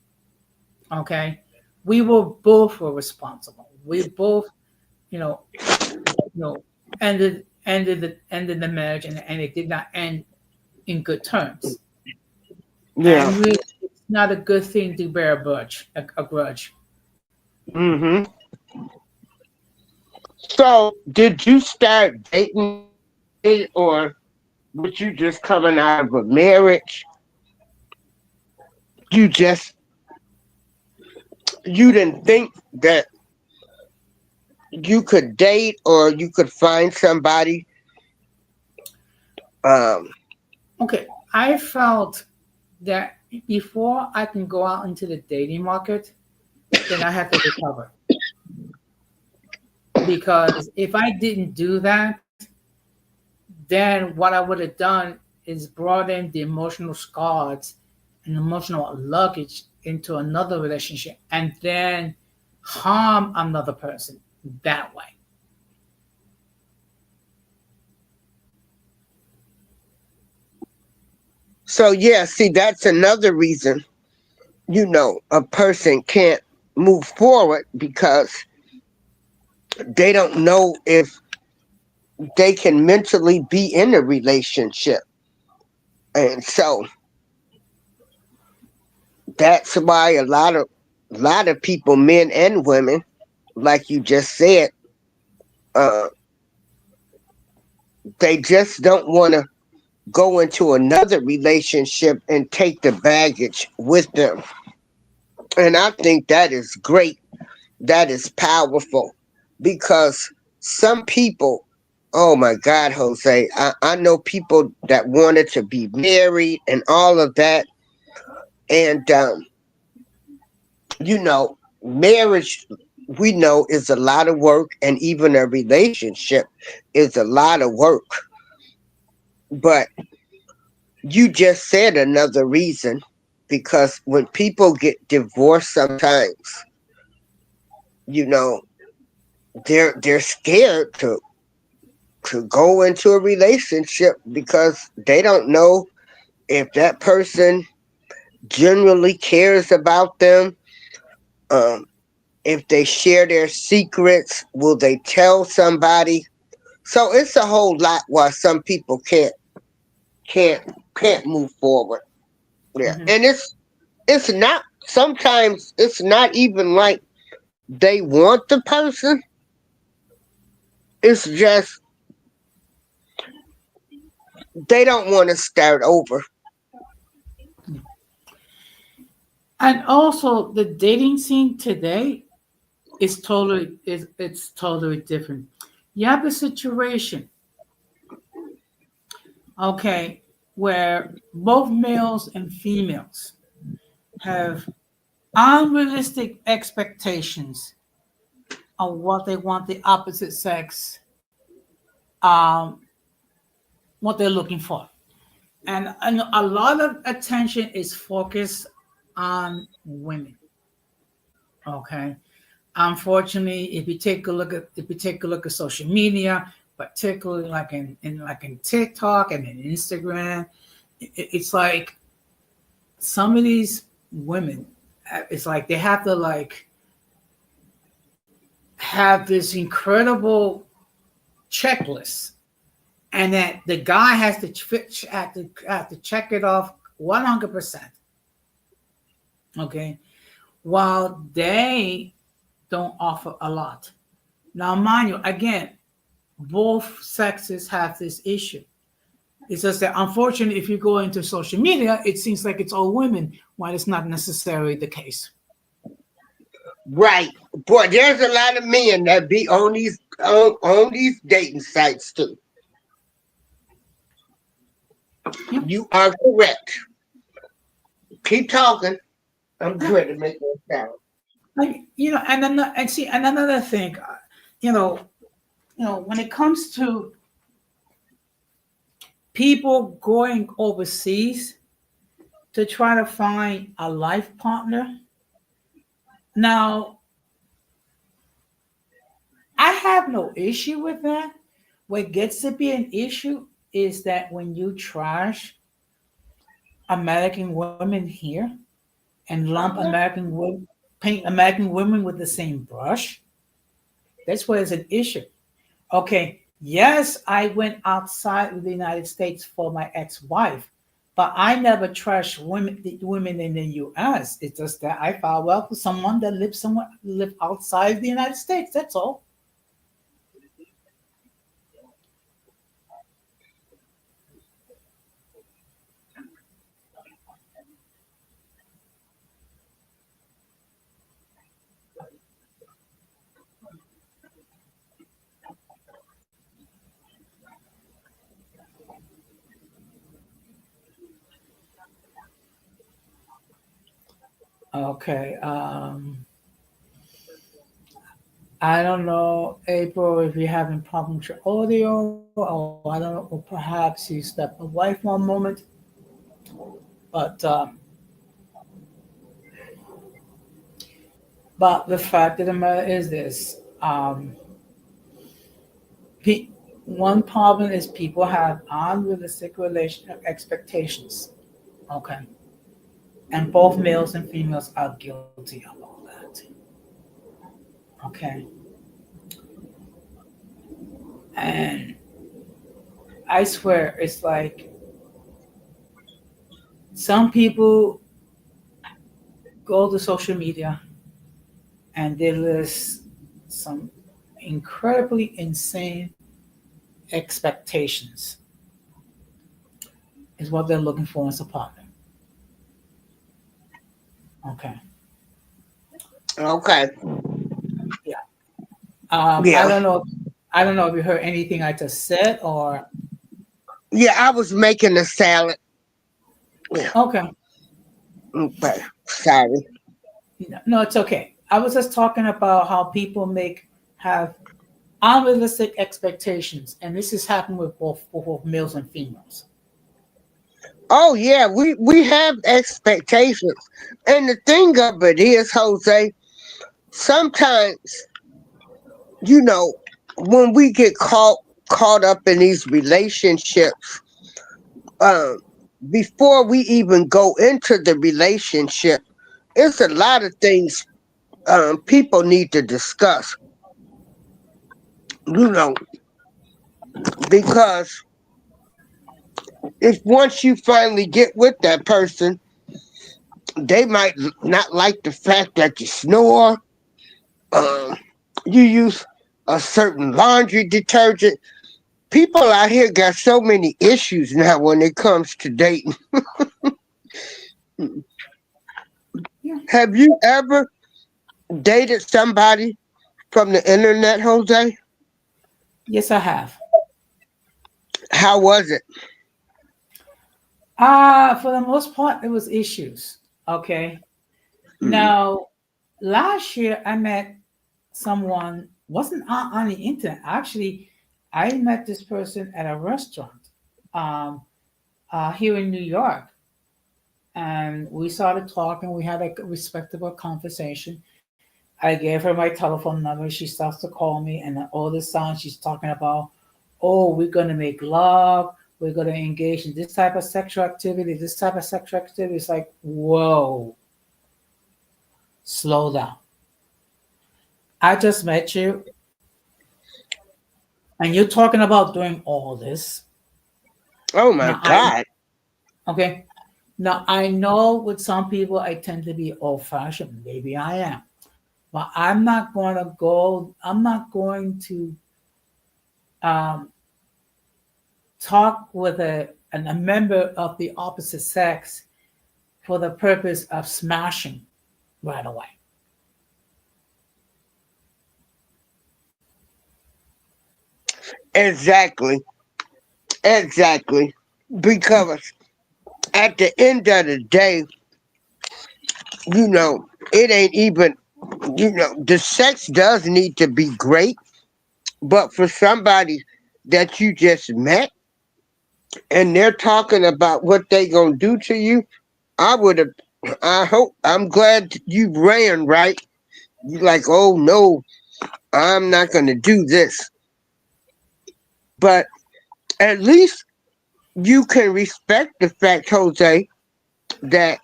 Okay. We were both responsible. We both, you know, you know, ended the marriage, and it did not end in good terms. Yeah. And really, it's not a good thing to bear a grudge. Mm-hmm. So did you start dating or was you just coming out of a marriage? You just you didn't think that you could date or you could find somebody. Um, Okay. I felt that before I can go out into the dating market, then I have to recover. Because if I didn't do that, then what I would have done is brought in the emotional scars and emotional luggage into another relationship, and then harm another person that way. so yeah, see, that's another reason, a person can't move forward because they don't know if they can mentally be in a relationship. And so that's why a lot of people, men and women, like you just said, uh, They just don't want to go into another relationship and take the baggage with them. And I think that is great. That is powerful because some people, oh my God, Jose, I know people that wanted to be married and all of that. And, marriage, we know, is a lot of work, and even a relationship is a lot of work. But you just said another reason, because when people get divorced sometimes, you know, they're scared to go into a relationship because they don't know if that person genuinely cares about them. Um, if they share their secrets, will they tell somebody? So it's a whole lot why some people can't can't move forward. Yeah, Mhm. and it's not, sometimes it's not even like they want the person. It's just they don't want to start over. And also, the dating scene today it's totally different. You have a situation, okay, where both males and females have unrealistic expectations of what they want the opposite sex, um, what they're looking for. And a lot of attention is focused on women. Okay. Unfortunately, if you take a look at social media, particularly like in TikTok and in Instagram, it's like some of these women, it's like they have to like have this incredible checklist, and that the guy has to have to check it off 100%. Okay, while they don't offer a lot. Now, mind you, again, both sexes have this issue. It's just that unfortunately, if you go into social media, it seems like it's all women, while it's not necessarily the case. Right. Boy, there's a lot of men that be on these dating sites too. Yeah. You are correct. Keep talking. I'm trying to make that sound. Like, and another thing, you know, when it comes to people going overseas to try to find a life partner, now I have no issue with that. What gets to be an issue is that when you trash American women here and lump American women, paint American women with the same brush, that's where it's an issue. Okay, yes, I went outside of the United States for my ex-wife, but I never trashed women in the U.S. It's just that I found well for someone that live outside the United States. That's all. Okay. I don't know, April, if you're having problems with your audio, or I don't know, or perhaps you step away for a moment. But but the fact of the matter is this: pe- one problem is people have unrealistic relation expectations. Okay, and both males and females are guilty of all that. Okay, and I swear, it's like some people go to social media and they list some incredibly insane expectations is what they're looking for in a partner. Okay. Okay. Yeah. I Yeah. don't know. I don't know if you heard anything I just said or Yeah, I was making a salad. Yeah. okay. Okay. Sorry. No, no, it's okay. I was just talking about how people make have unrealistic expectations, and this has happened with both males and females. Oh yeah, we have expectations. And the thing of it is, Jose, sometimes, you know, when we get caught up in these relationships, um, before we even go into the relationship, it's a lot of things people need to discuss, you know, because if once you finally get with that person, they might not like the fact that you snore, um, you use a certain laundry detergent. People out here got so many issues now when it comes to dating. Yeah. Have you ever dated somebody from the internet, Jose? Yes, I have. How was it? For the most part, it was issues. Okay. Mm. Now, last year I met someone wasn't on the internet. Actually, I met this person at a restaurant um, here in New York, and we started talking. We had a respectable conversation. I gave her my telephone number. She starts to call me, and then all this time she's talking about, oh, we're gonna make love. We're gonna engage in this type of sexual activity. This type of sexual activity. It's like, whoa, slow down. I just met you, and you're talking about doing all this. Oh my Now I God. okay. Now I know with some people I tend to be old fashioned. Maybe I am, but I'm not going to go. I'm not going to um, talk with a member of the opposite sex for the purpose of smashing right away. Exactly. Exactly. Because at the end of the day, it ain't even, the sex does need to be great, but for somebody that you just met and they're talking about what they gonna do to you, I would have, I'm glad you ran, right? You like, oh no, I'm not gonna do this. But at least you can respect the fact, Jose, that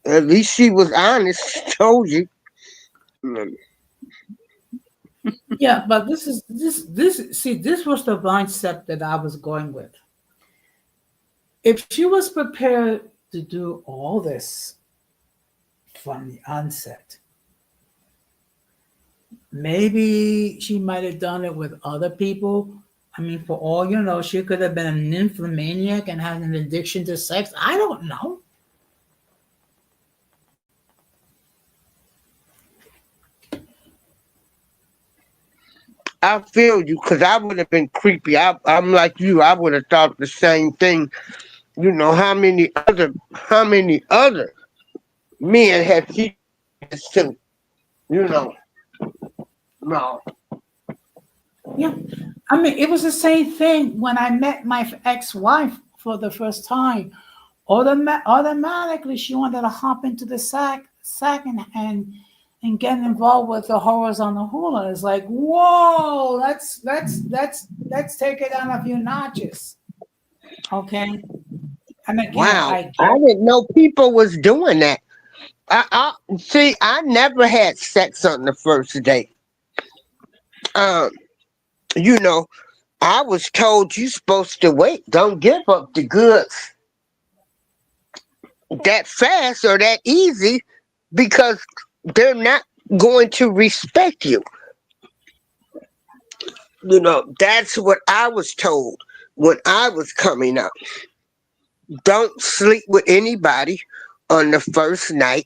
at least she was honest, told you. Mm. Yeah, but this. See, this was the mindset that I was going with. If she was prepared to do all this from the onset, maybe she might have done it with other people. I mean, for all you know, she could have been an nymphomaniac and had an addiction to sex. I don't know. I feel you because I would have been creepy. I'm like you. I would have thought the same thing. How many other men have she done this to? You know, no. Yeah. I mean, it was the same thing when I met my ex-wife for the first time. Automatically, she wanted to hop into the sack and get involved with the horrors on the hula. It's like, whoa, let's take it down a few notches, okay? And again, Wow. I I get didn't know people was doing that. I see. I never had sex on the first date. Um, you know, I was told you supposed to wait. Don't give up the goods that fast or that easy because they're not going to respect you. That's what I was told when I was coming up. Don't sleep with anybody on the first night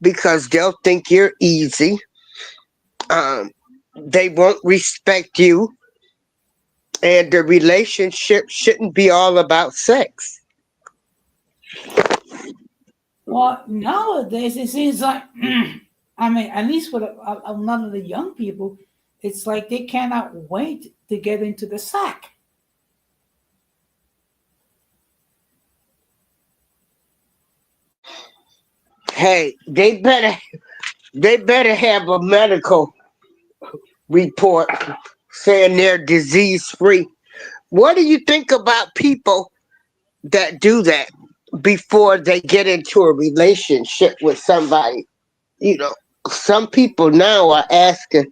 because they'll think you're easy. Um, they won't respect you, and the relationship shouldn't be all about sex. Well, nowadays it seems like, I mean, at least with a lot of the young people, it's like they cannot wait to get into the sack. Hey, they better have a medical report saying they're disease free. What do you think about people that do that before they get into a relationship with somebody? You know, some people now are asking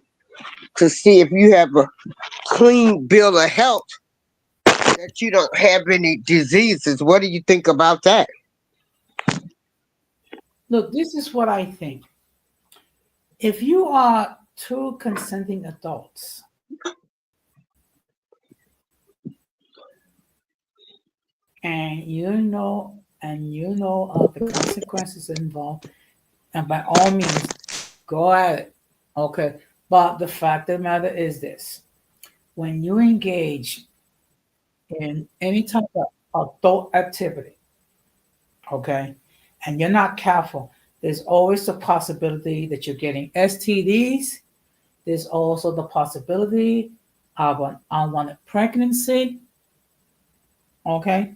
to see if you have a clean bill of health, that you don't have any diseases. What do you think about that? Look, this is what I think. If you are two consenting adults and you know the consequences involved, and by all means, go at it. Okay. But the fact of the matter is this: when you engage in any type of adult activity, okay, and you're not careful, there's always the possibility that you're getting STDs. There's also the possibility of an unwanted pregnancy, okay?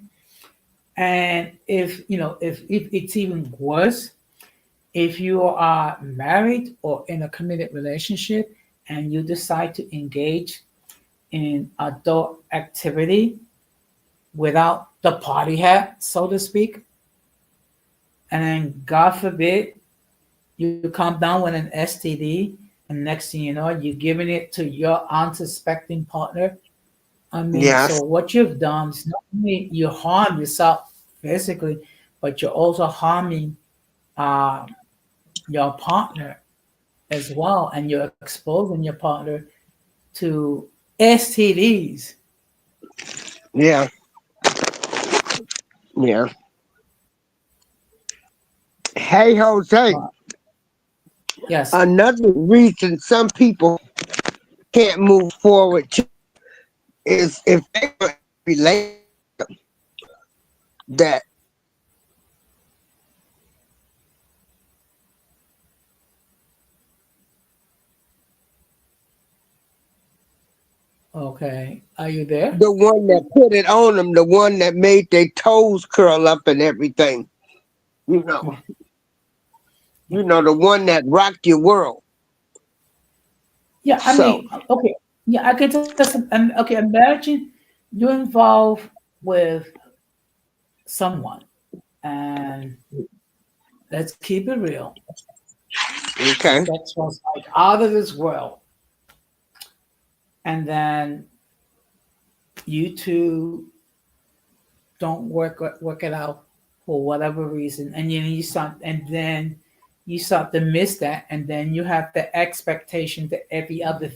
And if it's even worse, if you are married or in a committed relationship and you decide to engage in adult activity without the party hat, so to speak, and then God forbid you come down with an STD, and next thing you know, you're giving it to your unsuspecting partner. I mean, so Yes. what you've done is not only you harm yourself physically, but you're also harming uh, your partner as well, and you're exposing your partner to STDs. Yeah. Yeah. Hey, Jose. But yes, Another reason some people can't move forward is if they relate that. okay. Are you there? The one that put it on them, the one that made their toes curl up and everything. You know, the one that rocked your world. Yeah, I So, mean, okay. Yeah, I can tell some. Okay, imagine you're involved with someone, and let's keep it real. The okay. sex was like out of this world, and then you two don't work it out for whatever reason, and you start to miss that, and then you have the expectation that every other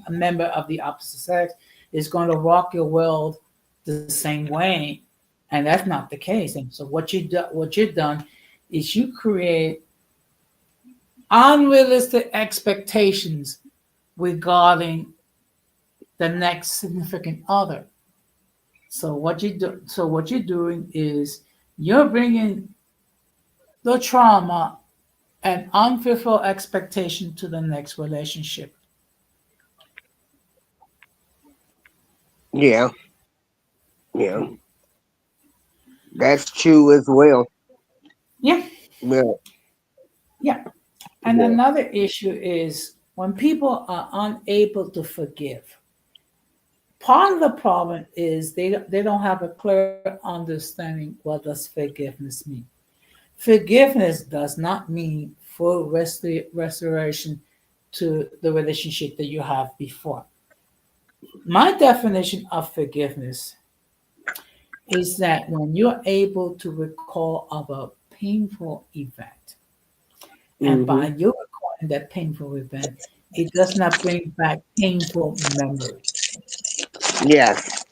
member of the opposite sex is going to rock your world the same way, and that's not the case. And so what you've done is you create unrealistic expectations regarding the next significant other. So what you're doing is you're bringing the trauma and unfulfilled expectation to the next relationship. Yeah, yeah, that's true as well. Yeah, Yeah, yeah. And yeah. another issue is when people are unable to forgive. Part of the problem is they don't have a clear understanding what does forgiveness mean. Forgiveness does not mean full restoration to the relationship that you have before. My definition of forgiveness is that when you're able to recall of a painful event, and by Hmm. you recalling that painful event, it does not bring back painful memories. Yes.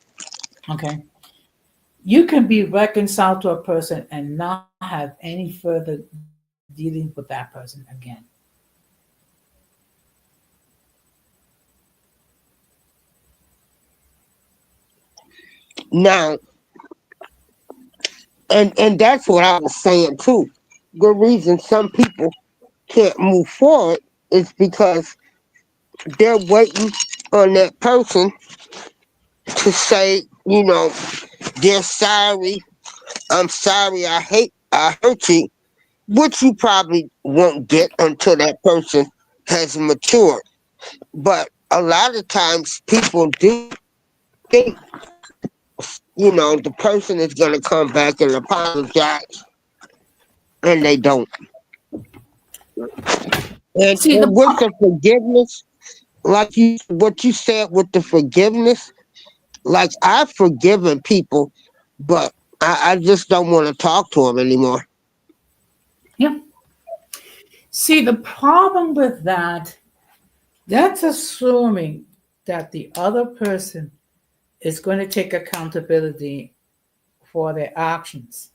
Okay. You can be reconciled to a person and not have any further dealings with that person again. Now, and that's what I was saying too. The reason some people can't move forward is because they're waiting on that person to say, they're sorry. I'm sorry. I hurt you, which you probably won't get until that person has matured. But a lot of times people do think, the person is going to come back and apologize, and they don't. And, See, and with the forgiveness, like what you said with the forgiveness, like I've forgiven people, but I just don't want to talk to them anymore. yeah. See, the problem with that, that's assuming that the other person is going to take accountability for their actions.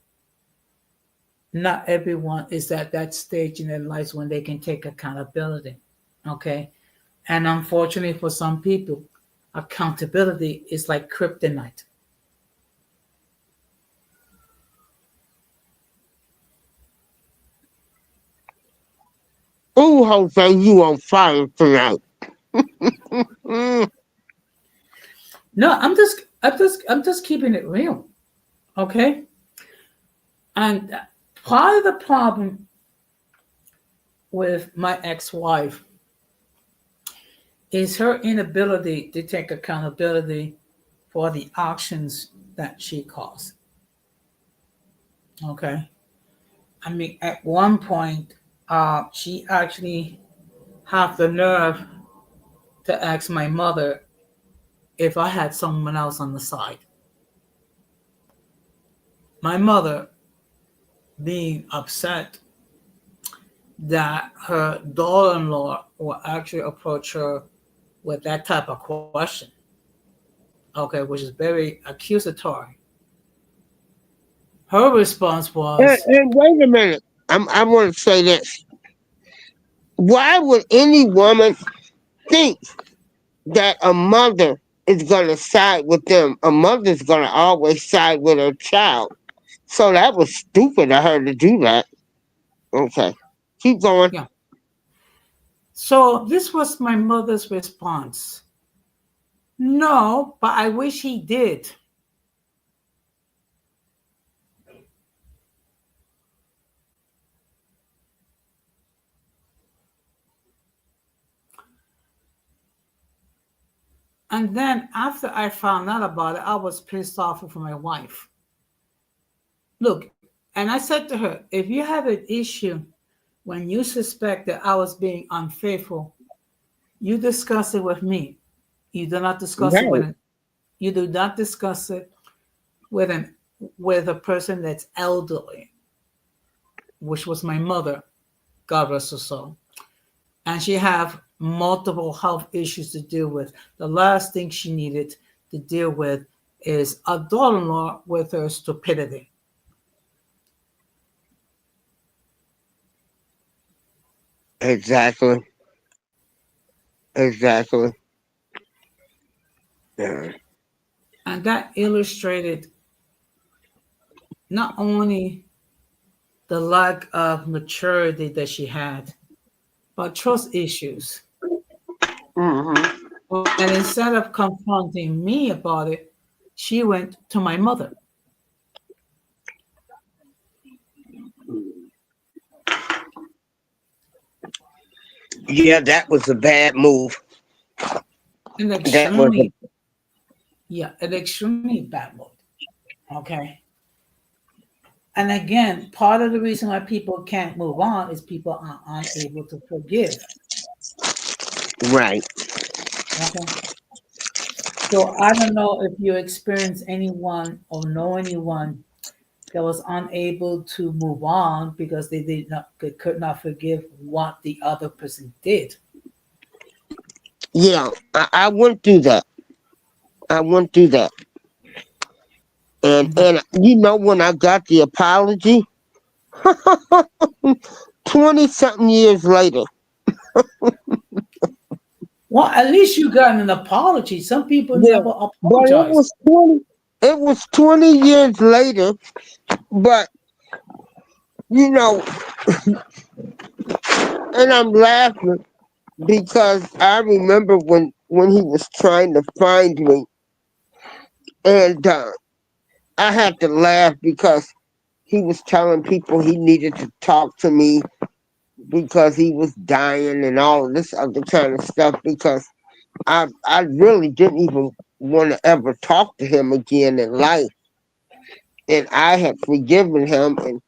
Not everyone is at that stage in their lives when they can take accountability. Okay. And unfortunately, for some people, accountability is like kryptonite. Ooh, Jose, you on fire tonight. Mm, No, I'm just keeping it real. Okay. And part of the problem with my ex-wife is her inability to take accountability for the actions that she caused. Okay. I mean, at one point, she actually had the nerve to ask my mother if I had someone else on the side. My mother being upset that her daughter in law will actually approach her with that type of question, okay, which is very accusatory. Her response was, and wait a minute. I want to say this. Why would any woman think that a mother is going to side with them? A mother's going to always side with her child. So that was stupid of her to do that. Okay. Keep going. yeah. So this was my mother's response. No, but I wish he did. And then after I found out about it, I was pissed off with my wife. Look, and I said to her, if you have an issue when you suspect that I was being unfaithful, you discuss it with me. You do not discuss it with Right. an, you do not discuss it with an with a person that's elderly, which was my mother, God rest her soul. And she have multiple health issues to deal with. The last thing she needed to deal with is a daughter-in-law with her stupidity. Exactly. Exactly. Yeah. And that illustrated not only the lack of maturity that she had, but trust issues. Hmm. And instead of confronting me about it, she went to my mother. Yeah, that was a bad move. An That was a extremely, yeah, an extremely bad move. Okay. And again, part of the reason why people can't move on is people are unable to forgive. right. Okay. So I don't know if you experience anyone or know anyone that was unable to move on because they could not forgive what the other person did. Yeah, I went through that. I went through that. And you know when I got the apology, 20 something years later. Well, at least you got an apology. Some people Yeah. never But apologize. 20 years later, but you know, and I'm laughing because I remember when he was trying to find me, and I had to laugh because he was telling people he needed to talk to me because he was dying and all of this other kind of stuff because I really didn't even want to ever talk to him again in life. And I had forgiven him, and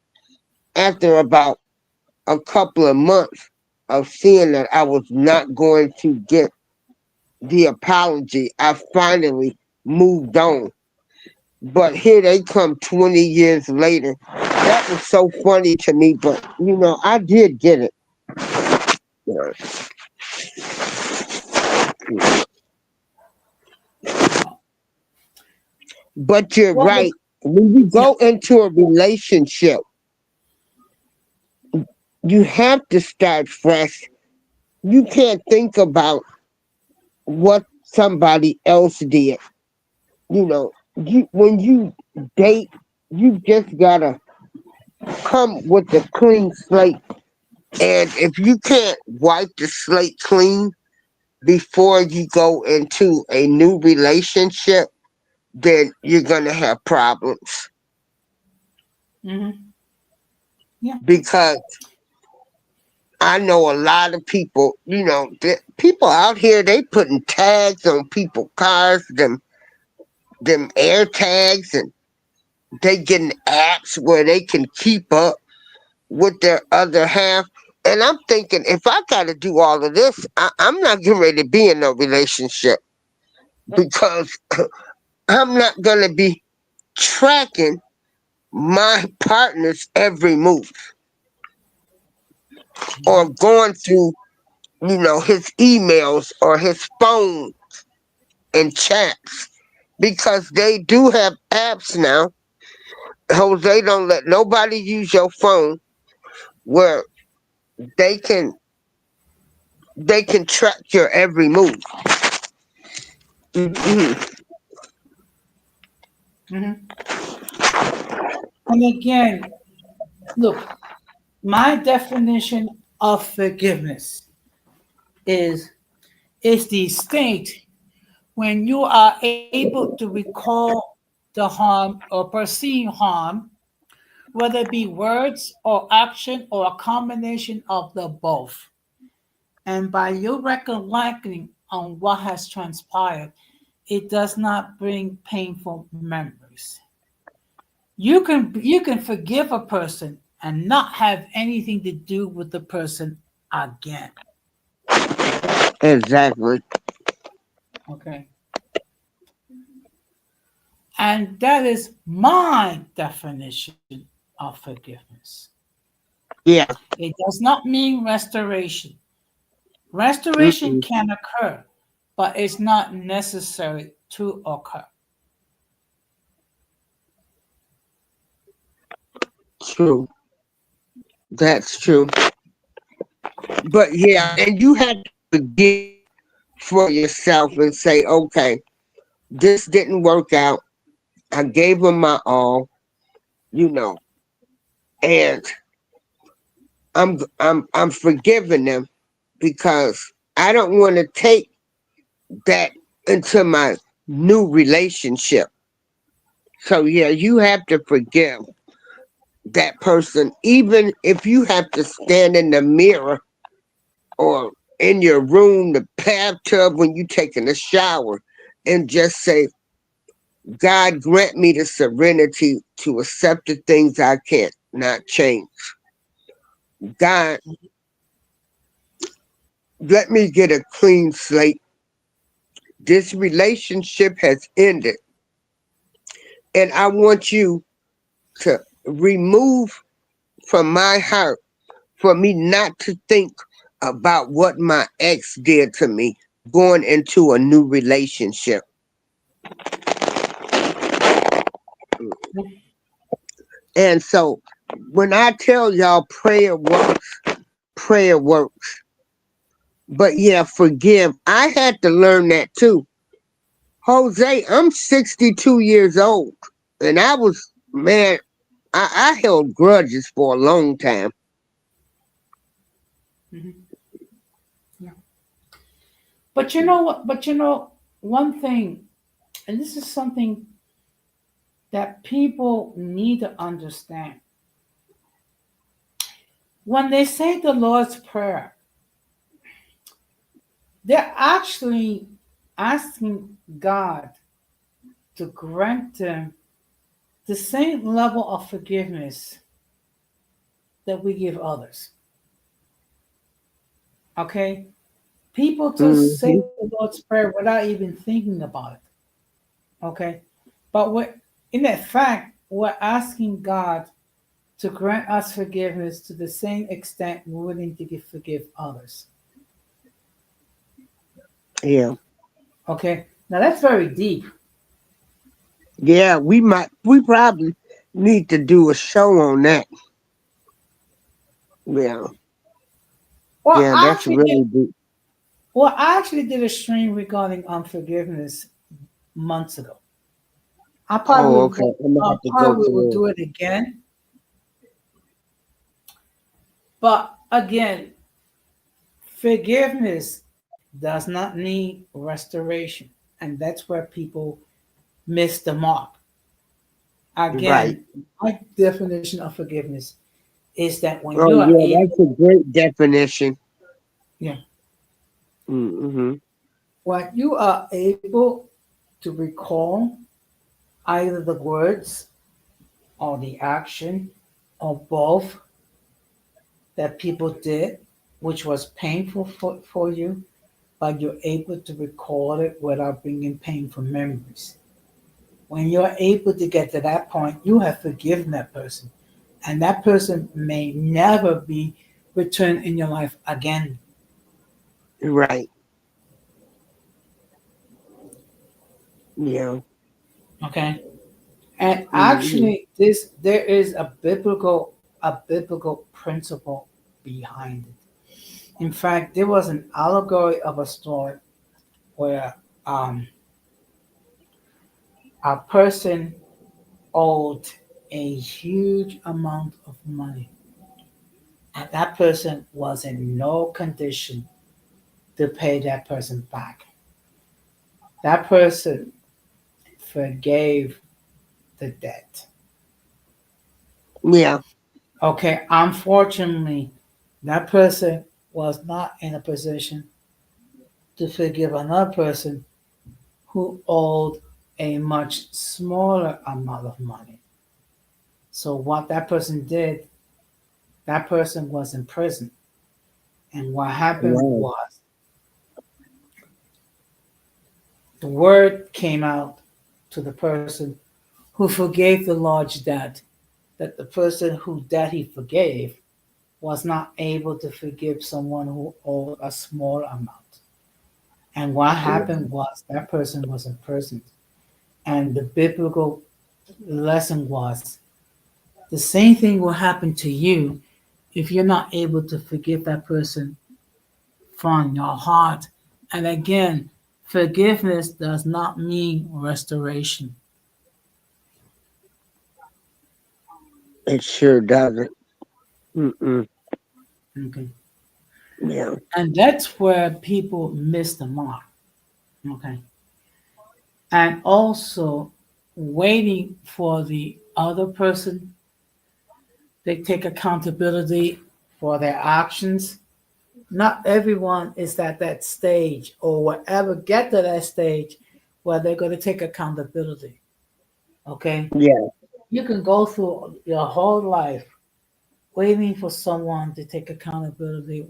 after about a couple of months of seeing that I was not going to get the apology, I finally moved on. But here they come 20 years later. That was so funny to me, but I did get it. You Well, But you're well, right. When you yeah. go into a relationship, you have to start fresh. You can't think about what somebody else did. When you date, you just gotta come with a clean slate. And if you can't wipe the slate clean before you go into a new relationship, then you're gonna have problems. Hmm. Yeah. Because I know a lot of people, people out here, they putting tags on people cars, them air tags, and they getting apps where they can keep up with their other half. And I'm thinking, if I got to do all of this, I'm not getting ready to be in no relationship because I'm not going to be tracking my partner's every move or going through, his emails or his phone and chats because they do have apps now. Jose don't let nobody use your phone where they can they can track your every move. Mhm. Hmm. And again, look, my definition of forgiveness is the state when you are able to recall the harm or perceive harm, whether it be words or action or a combination of the both. And by your recollecting on what has transpired, it does not bring painful memories. You can forgive a person and not have anything to do with the person again. Exactly. Okay. And that is my definition of forgiveness. Yeah. It does not mean restoration. Restoration Mm-mm. can occur, but it's not necessary to occur. True. That's true. But yeah, and you have to forgive for yourself and say, okay, this didn't work out. I gave him my all, you know, and I'm forgiving them because I don't want to take that into my new relationship. So yeah, you have to forgive that person, even if you have to stand in the mirror or in your room, the bathtub when you taking a shower, and just say, God grant me the serenity to accept the things I can't not change. God, let me get a clean slate. This relationship has ended, and I want you to remove from my heart for me not to think about what my ex did to me going into a new relationship. And so when I tell y'all prayer works. But yeah, forgive. I had to learn that too. Jose, I'm 62 years old. And I was, man, I held grudges for a long time. Mhm. Yeah. But you know what? But you know, one thing, and this is something that people need to understand. When they say the Lord's Prayer, they're actually asking God to grant them the same level of forgiveness that we give others. Okay? People just say Hmm. the Lord's Prayer without even thinking about it. Okay? But in that fact, we're asking God to grant us forgiveness to the same extent we're willing to forgive others. Yeah. Okay? Now that's very deep. Yeah, we probably need to do a show on that. Yeah. Well, Yeah, I that's actually did. really deep. Well, I actually did a stream regarding unforgiveness months ago. Oh, okay. I'm gonna I have to go probably will through do it again. But again, forgiveness does not need restoration, and that's where people miss the mark. it. Right. Again, my definition of forgiveness is that when Oh you are yeah, able, that's a great definition. yeah, Mm-hmm. when you are able to recall either the words or the action or both that people did, which was painful for you, but you're able to recall it without bringing painful memories. When you're able to get to that point, you have forgiven that person, and that person may never be returned in your life again. Right. Yeah. Okay, and Mm-hmm. actually, this there is a biblical principle behind it. In fact, there was an allegory of a story where um, a person owed a huge amount of money, and that person was in no condition to pay that person back. That person forgave the debt. Yeah. Okay, unfortunately, that person was not in a position to forgive another person who owed a much smaller amount of money. So, what that person did, that person was in prison. And what happened Wow. was the word came out to the person who forgave the large debt that the person who debt he forgave was not able to forgive someone who owed a small amount. And what happened was that person was imprisoned. And the biblical lesson was the same thing will happen to you if you're not able to forgive that person from your heart. And again, forgiveness does not mean restoration. It sure doesn't. Mm-mm. Okay. Yeah. And that's where people miss the mark. Okay. And also waiting for the other person, they take accountability for their actions. Not everyone is at that stage or will ever get to that stage where they're going to take accountability. Okay. Yeah. You can go through your whole life waiting for someone to take accountability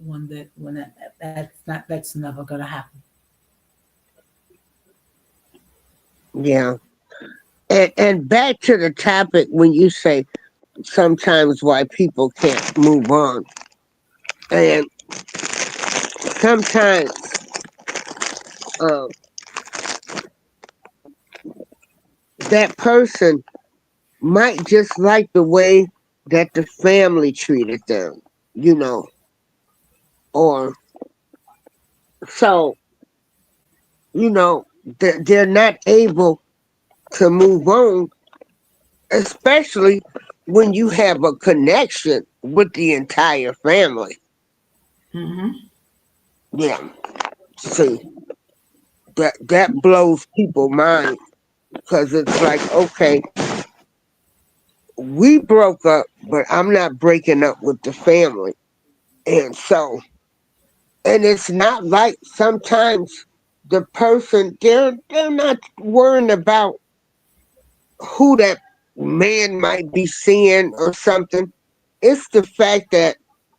that's never going to happen. Yeah. And back to the topic when you say sometimes why people can't move on. And sometimes uh, that person might just like the way that the family treated them, you know, or so, they're not able to move on, especially when you have a connection with the entire family. Mm-hmm. Yeah, see, that blows people mind because it's like, okay, we broke up, but I'm not breaking up with the family. And so, and it's not like sometimes the person they're not worrying about who that man might be seeing or something. It's the fact that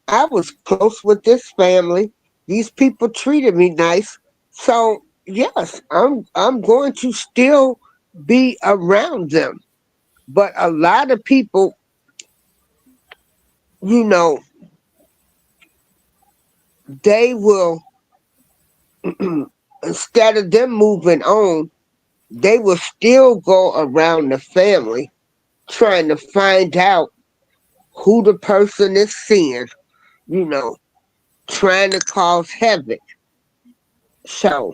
I was close with this family. These people treated me nice. So yes, I'm going to still be around them. But a lot of people, you know, they will instead of them moving on, they will still go around the family trying to find out who the person is seeing, you know, trying to cause havoc. So,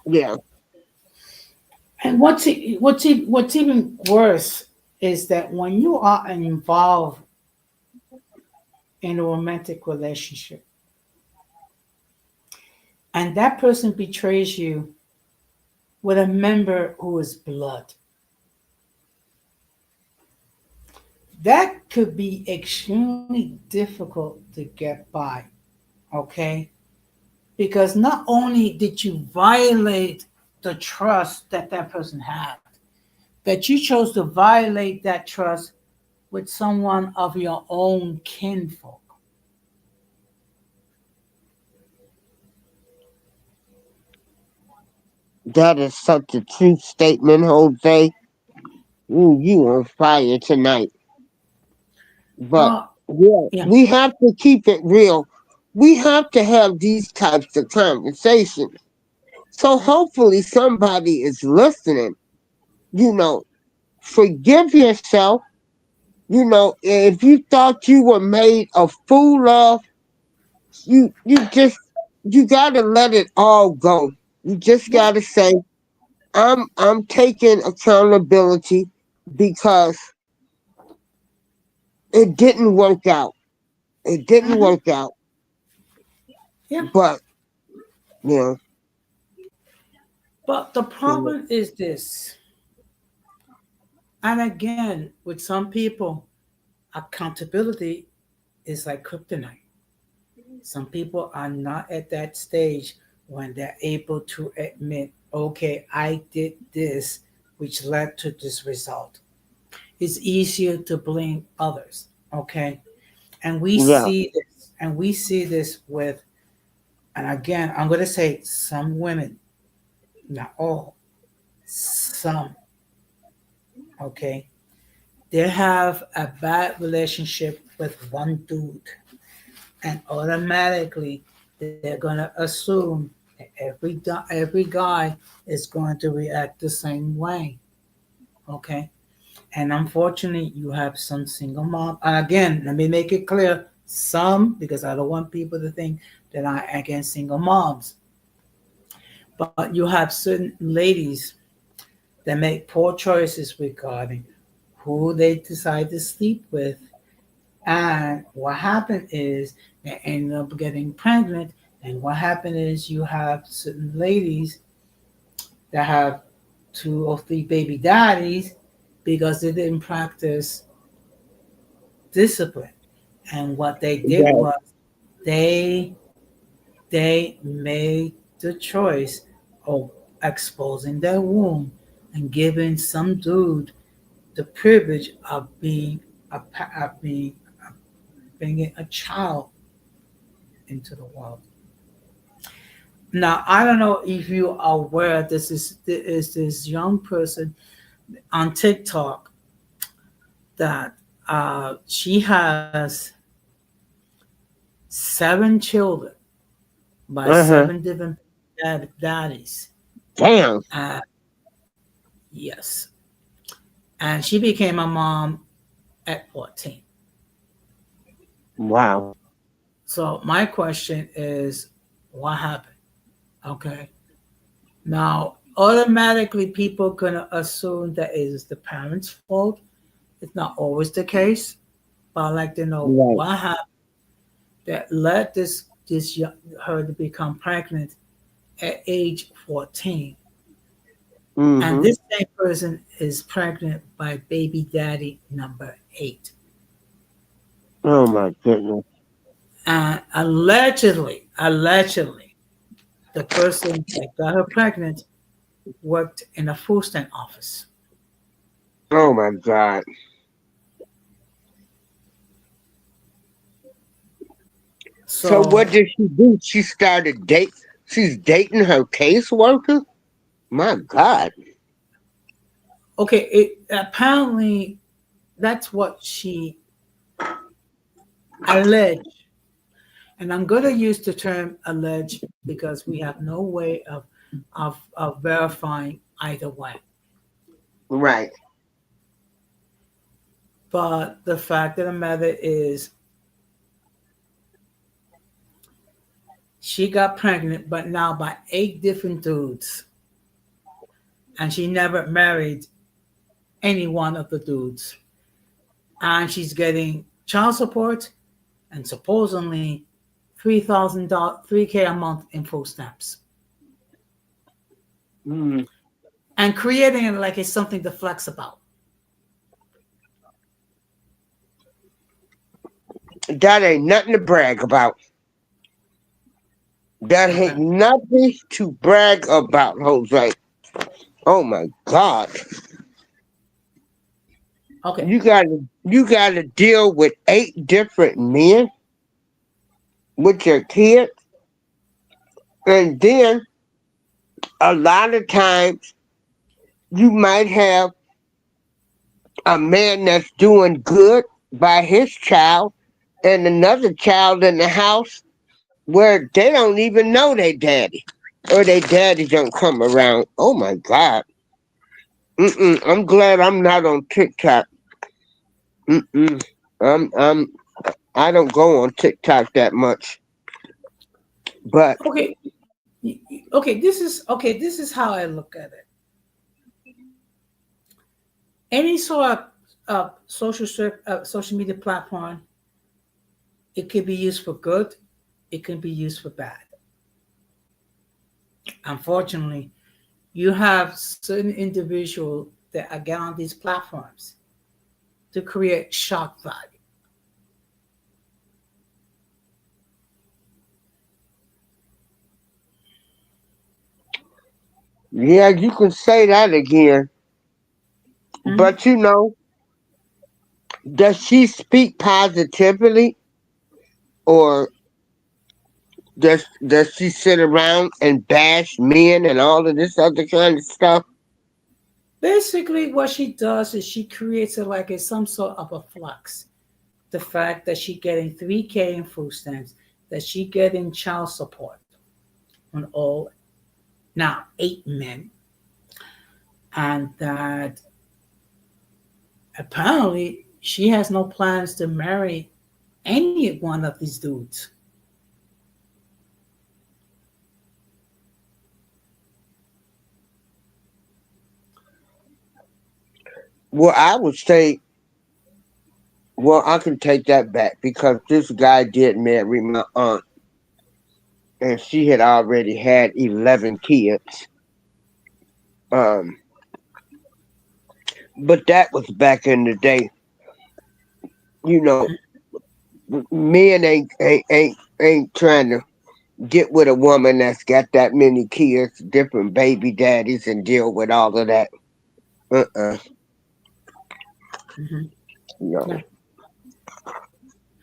yeah, And what's even worse is that when you are involved in a romantic relationship and that person betrays you with a member who is blood, that could be extremely difficult to get by. Okay, because not only did you violate the trust that that person had, but you chose to violate that trust with someone of your own kinfolk. that is such a true statement, Jose. Ooh, you on fire tonight. But Well, yeah, yeah. we have to keep it real. We have to have these types of conversations. So hopefully somebody is listening. You know, forgive yourself. You know, if you thought you were made a fool of, you gotta let it all go. You just Yep. gotta say, I'm taking accountability because it didn't work out. It didn't Hmm. work out. Yeah. But you know, But the you problem is this, and again, with some people, accountability is like kryptonite. Some people are not at that stage when they're able to admit, okay, I did this, which led to this result. It's easier to blame others. Okay. And we yeah, see this, and we see this with, and again, I'm going to say some women, not all, some, okay, they have a bad relationship with one dude, and automatically they're gonna assume that every guy is going to react the same way. Okay, and unfortunately, you have some single mom. And again, let me make it clear: some, because I don't want people to think that I'm against single moms. But you have certain ladies that make poor choices regarding who they decide to sleep with. And what happened is they end up getting pregnant. And what happened is you have certain ladies that have two or three baby daddies because they didn't practice discipline. And what they did yeah, was they they made the choice of exposing their womb and giving some dude the privilege of bringing a child into the world. Now, I don't know if you are aware. This is this young person on TikTok that she has 7 children by uh huh. 7 different daddies. Damn. Uh, Yes. And she became a mom at 14. Wow. So my question is, what happened? Okay. Now, automatically, people gonna assume that it is the parents' fault. It's not always the case, but I like to know Right. what happened that led her to become pregnant at age 14. And Mm-hmm. this same person is pregnant by baby daddy number 8. Oh my goodness. And allegedly, the person that got her pregnant worked in a food stamp office. Oh my God. So what So, did she do? She started date. She's dating her caseworker. My God. okay, it apparently that's what she alleged. And I'm going to use the term alleged because we have no way of verifying either way. Right. But the fact of the matter is, she got pregnant, but now by 8 different dudes. And she never married any one of the dudes. And she's getting child support and supposedly $3,000, 3K a month in food stamps. Mm. And creating it like it's something to flex about. That ain't nothing to brag about. That ain't Okay. nothing to brag about, Jose. Oh my God. Okay. You gotta deal with 8 different men with your kids, and then a lot of times you might have a man that's doing good by his child and another child in the house where they don't even know their daddy or their daddy don't come around. Oh my God. I'm glad I'm not on TikTok. Mm-mm. I'm I don't go on TikTok that much, but Okay. This is how I look at it. Any sort of social media platform, it can be used for good, it can be used for bad. Unfortunately, you have certain individuals that are get on these platforms to create shock value. yeah, you can say that again. Mhm. But does she speak positively, or does she sit around and bash men and all of this other kind of stuff? Basically, what she does is she creates it like it's some sort of a flux. The fact that she getting 3K in food stamps, that she getting child support on all now 8 men, and that apparently she has no plans to marry any one of these dudes. Well, I would say, well, I can take that back because this guy did marry my aunt, and she had already had 11 kids. Um, but that was back in the day. You know, men ain't trying to get with a woman that's got that many kids, different baby daddies, and deal with all of that. Uh-uh. Mm-hmm. No. Yeah.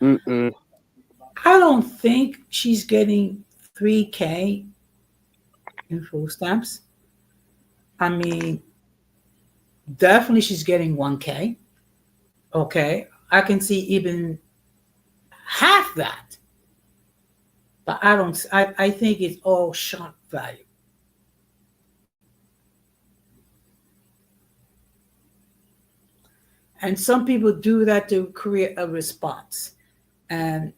Mm-mm. I don't think she's getting 3K in food stamps. I mean, definitely she's getting 1K. Okay. I can see even half that, but I think it's all shock value. And some people do that to create a response. And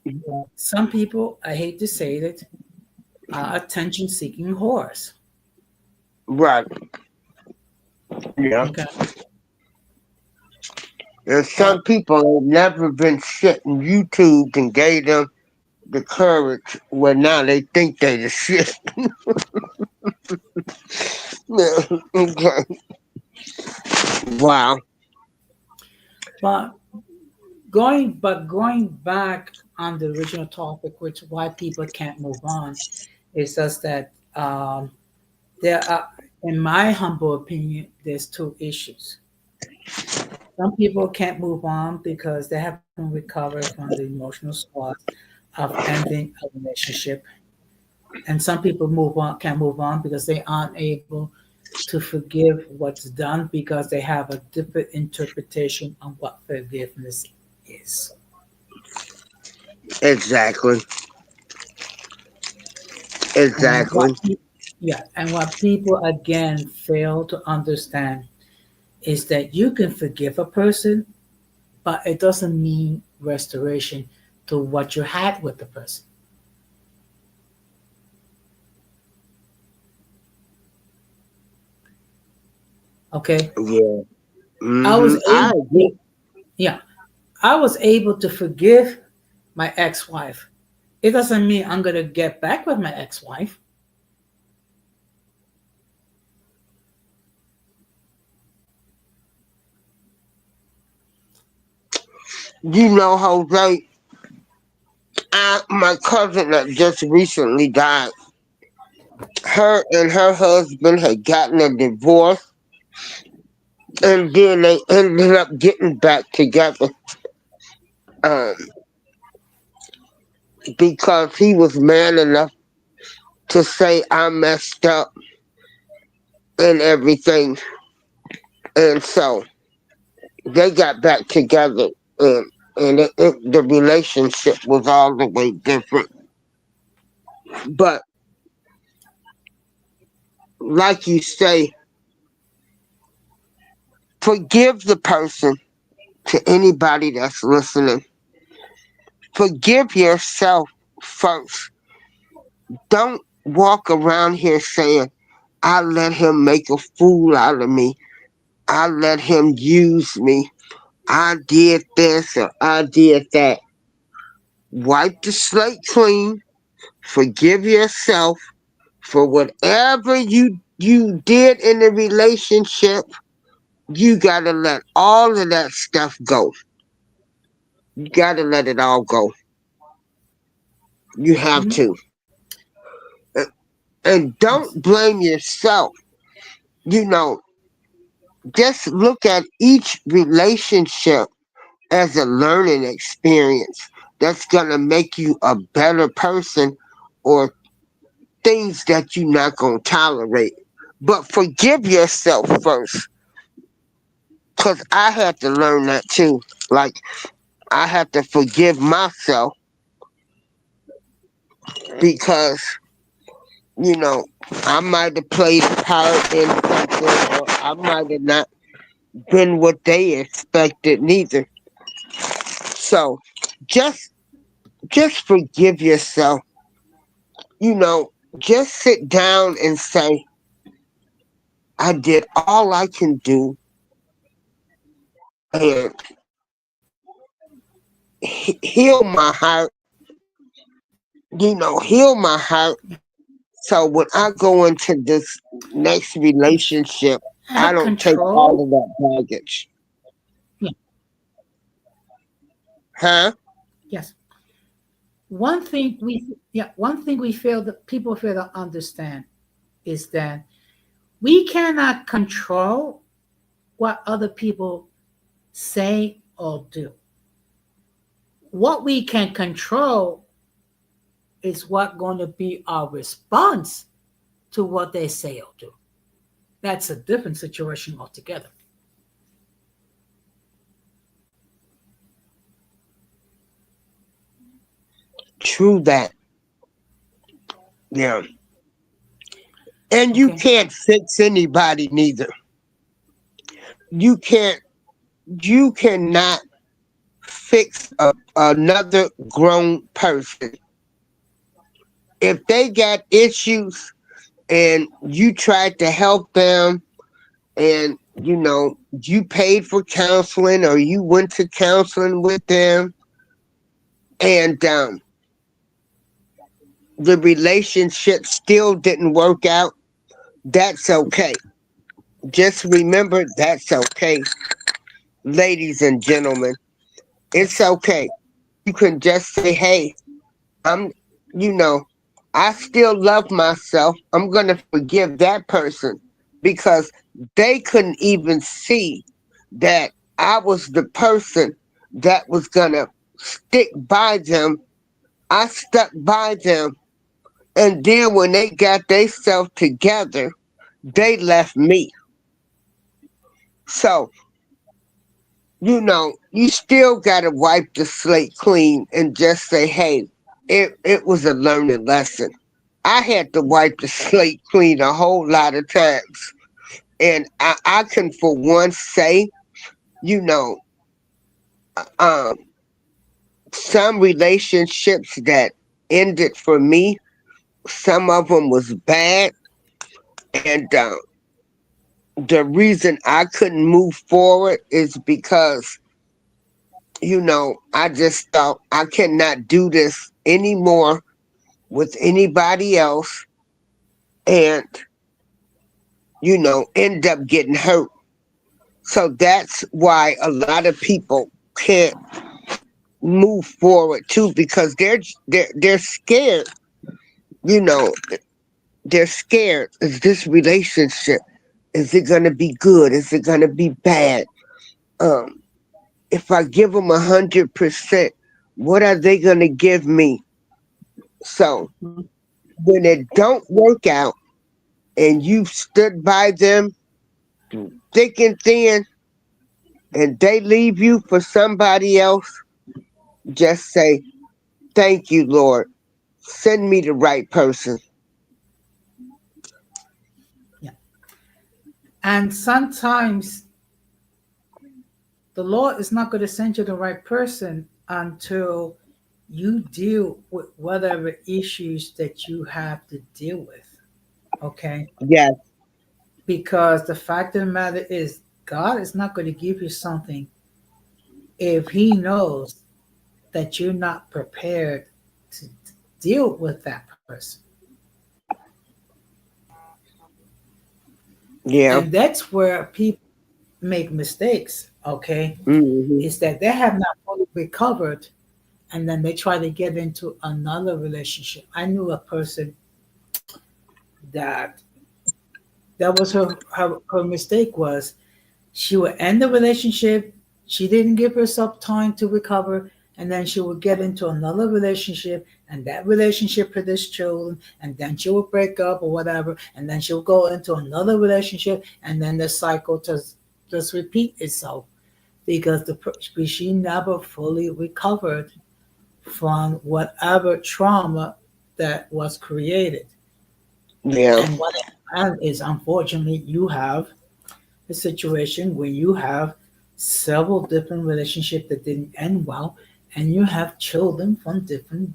some people, I hate to say it, are attention seeking whores. Right. Yeah. Okay. There's But some people have never been shit in YouTube and gave them the courage where now they think they the shit. Yeah. Okay. Wow. but going back on the original topic, which why people can't move on, is just that there are, in my humble opinion, there's two issues. Some people can't move on because they haven't recovered from the emotional scars of ending a relationship, and some people move on can't move on because they aren't able to forgive what's done because they have a different interpretation on what forgiveness is. Exactly. And Exactly. yeah, and what people again fail to understand is that you can forgive a person, but it doesn't mean restoration to what you had with the person. Okay, Yeah. I was I able, agree. yeah, I was able to forgive my ex-wife. It doesn't mean I'm gonna get back with my ex-wife. You know, Jose, my cousin that just recently died, her and her husband had gotten a divorce, and then they ended up getting back together um, because he was man enough to say, I messed up and everything. And so they got back together, and the relationship was all the way different. But like you say, forgive the person. To anybody that's listening, forgive yourself first. Don't walk around here saying, I let him make a fool out of me. I let him use me. I did this or I did that. Wipe the slate clean. Forgive yourself for whatever you did in the relationship. You gotta let all of that stuff go. You gotta let it all go. You have Mhm. to. And Yes. don't blame yourself. You know, just look at each relationship as a learning experience that's going to make you a better person, or things that you're not going to tolerate. But forgive yourself first, because I had to learn that too. Like, I had to forgive myself because, you know, I might have played a part in something, or I might have not been what they expected neither. So just just forgive yourself. You know, just sit down and say, I did all I can do, and heal my heart, heal my heart. So when I go into this next relationship, I Have don't take all control. of that baggage. Yeah. Huh? Yes. One thing we fail that people fail to understand is that we cannot control what other people say or do. What we can control is what going to be our response to what they say or do. That's a different situation altogether. True that. Yeah. And you Okay. can't fix anybody neither. You can't you cannot fix another grown person. If they got issues and you tried to help them and you paid for counseling or you went to counseling with them and the relationship still didn't work out, that's okay. Just remember that's okay, ladies and gentlemen. It's Yes. okay. You can just say, hey, I'm, you know, I still love myself. I'm going to forgive that person because they couldn't even see that I was the person that was going to stick by them. I stuck by them. And then when they got themselves together, they left me. So, you still got to wipe the slate clean and just say, hey, it was a learning lesson. I had to wipe the slate clean a whole lot of times. And I can, for one, say, you know, um, some relationships that ended for me, some of them was bad. And the reason I couldn't move forward is because, I just thought I cannot do this anymore with anybody else and, end up getting hurt. So that's why a lot of people can't move forward too because they're scared. You know, they're scared. Is this relationship? Is it gonna be good? Is it gonna be bad? Um, if I give them 100%, what are they gonna give me? So when it don't work out and you've stood by them through thick and thin, and they leave you for somebody else, just say, thank you, Lord. Send me the right person. Yeah. And sometimes the Lord is not going to send you the right person until you deal with whatever issues that you have to deal with. Okay. Yes, Because the fact of the matter is, God is not going to give you something if He knows that you're not prepared to deal with that person. yeah. And that's where people make mistakes. Okay. Hmm. Is that they have not fully recovered and then they try to get into another relationship. I knew a person that was her mistake was she would end the relationship, she didn't give herself time to recover, and then she would get into another relationship, and that relationship produced children, and then she would break up or whatever, and then she'll go into another relationship, and then the cycle just repeat itself because she never fully recovered from whatever trauma that was created. Yeah, And what happened is, unfortunately, you have a situation where you have several different relationships that didn't end well, and you have children from different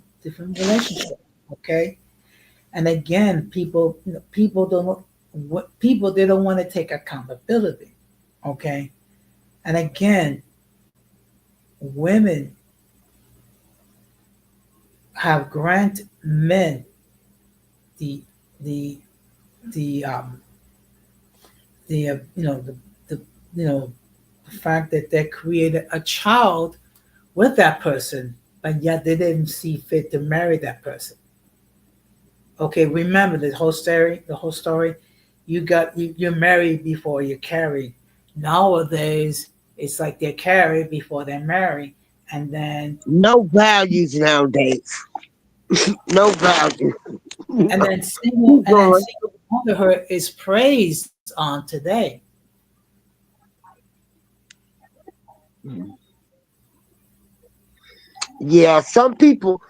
relationships. Okay, and again, people don't what people they don't want to take accountability. Okay, and again, women have granted men the the the the the fact that they created a child with that person, but yet they didn't see fit to marry that person. Okay, remember the whole story. The whole story. You're married before you carry. Nowadays, it's like they're carried before they're married, and then no values nowadays. No value. single Keep going. motherhood is praised on today. Yeah, some people.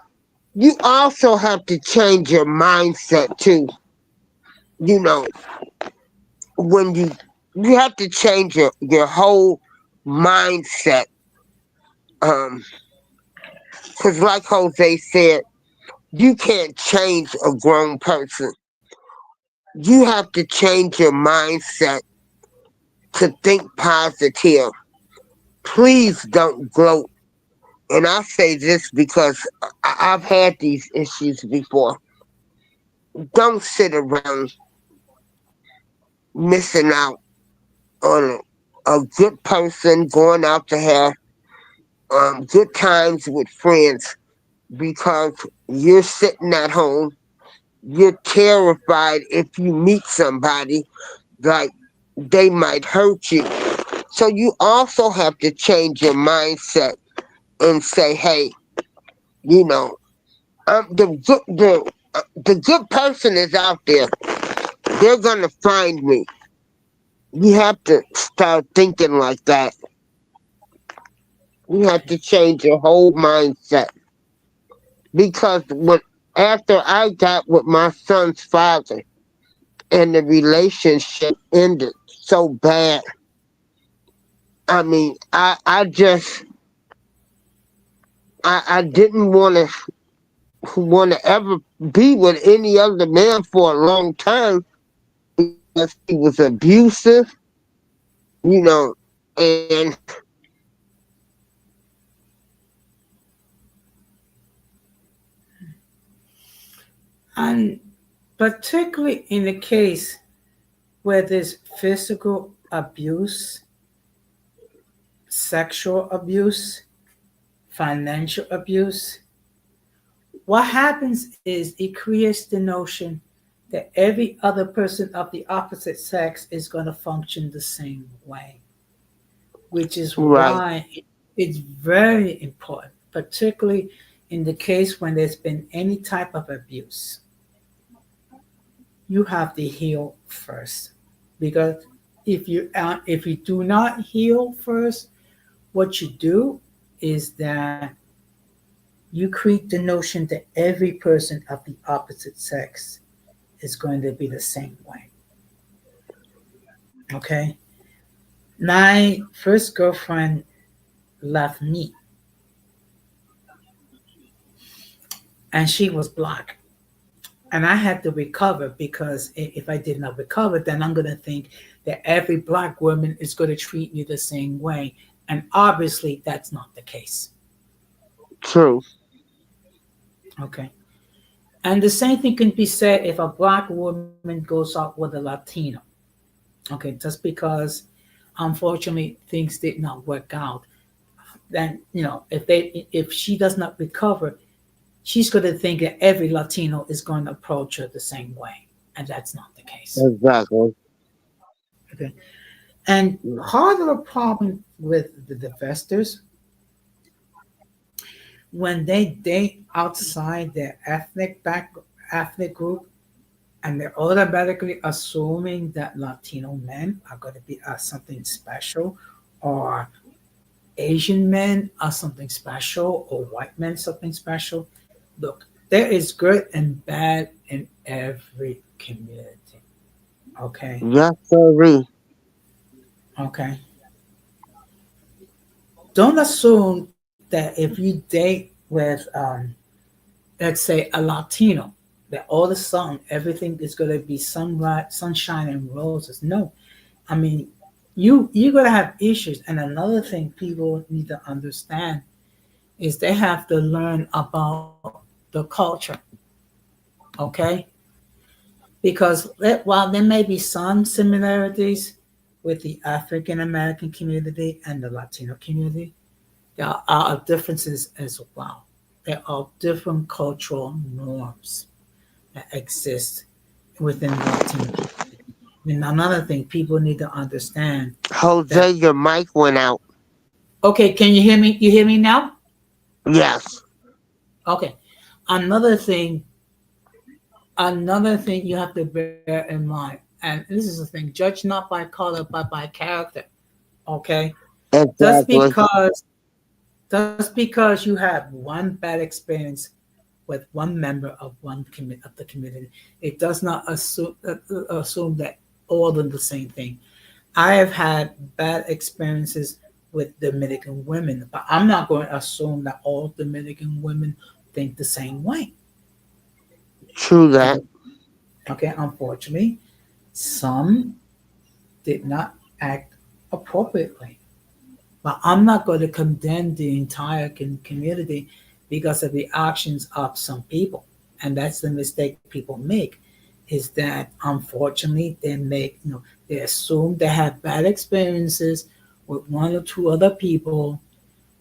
You also have to change your mindset too. You know, when you have to change your whole mindset. Um, because like Jose said, you can't change a grown person. You have to change your mindset to think positive. Please don't gloat. And I say this because I've had these issues before. Don't sit around missing out on a good person going out to have good times with friends because you're sitting at home. You're terrified if you meet somebody, like they might hurt you. So you also have to change your mindset and say, hey, you know, the good person is out there. They're gonna find me. You have to start thinking like that. You have Okay. to change your whole mindset because when after I got with my son's father and the relationship ended so bad, I mean, I didn't want to ever be with any other man for a long time because he was abusive, you know, and And particularly in the case where there's physical abuse, sexual abuse, financial abuse, what happens is it creates the notion that every other person of the opposite sex is going to function the same way, which is right, why it's very important, particularly in the case when there's been any type of abuse. You have to heal first, because if you do not heal first, what you do is that you create the notion that every person of the opposite sex is going to be the same way. Okay. My first girlfriend left me, and she was black. And I had to recover, because if I did not recover, then I'm going to think that every black woman is going to treat me the same way. And obviously, that's not the case. true, Okay. And the same thing can be said if a black woman goes out with a Latino. Okay. Just because, unfortunately, things did not work out, then, if she does not recover, she's going to think that every Latino is going to approach her the same way. And that's not the case. exactly. Okay. And part of the problem with the divestors, when they date outside their ethnic group, and they're automatically assuming that Latino men are going to be something special, or Asian men are something special, or white men something special. Look, there is good and bad in every community. Okay. Yes, sir. Okay. Don't assume that if you date with, let's say, a Latino, that all of a sudden everything is going to be sunrise, sunshine, and roses. No, I mean, you're going to have issues. And another thing people need to understand is they have to learn about the culture. Okay, because while there may be some similarities with the African American community and the Latino community, there are differences as well. There are different cultural norms that exist within the Latino community. And another thing people need to understand Jose, that, your mic went out. okay, can you hear me? You hear me now? Yes, Okay. Another thing, another thing you have to bear in mind, and this is the thing, judge not by color but by character. Okay. Just exactly. because just because you have one bad experience with one member of of the community, it does not assume that all of them the same thing. I have had bad experiences with Dominican women, but I'm not going to assume that all Dominican women think the same way. True that. And okay, unfortunately, some did not act appropriately. But I'm not going to condemn the entire community because of the actions of some people. And that's the mistake people make, is that unfortunately they make, they assume they have bad experiences with one or two other people.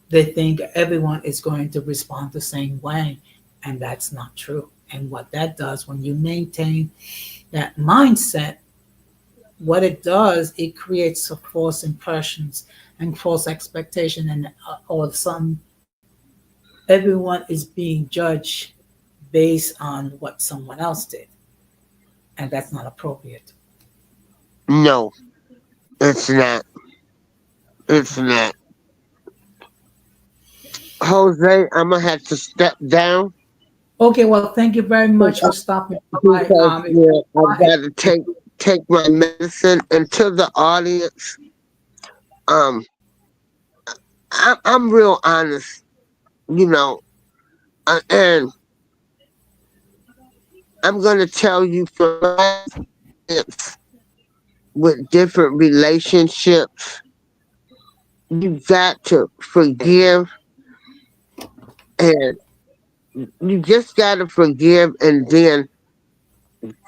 They think everyone is going to respond the same way. And that's not true. And what that does when you maintain that mindset, what it does, it creates a false impressions and false expectation, and all of a sudden, everyone is being judged based on what someone else did, and that's not appropriate. No, it's not. It's not. Jose, I'm gonna have to step down Okay, well, thank you very much for stopping by. because If yeah, you I've got to take my medicine. And to the audience, um, I'm real honest, you know, and I'm gonna tell you from my experience with different relationships, you got to forgive, and you just got to forgive, and then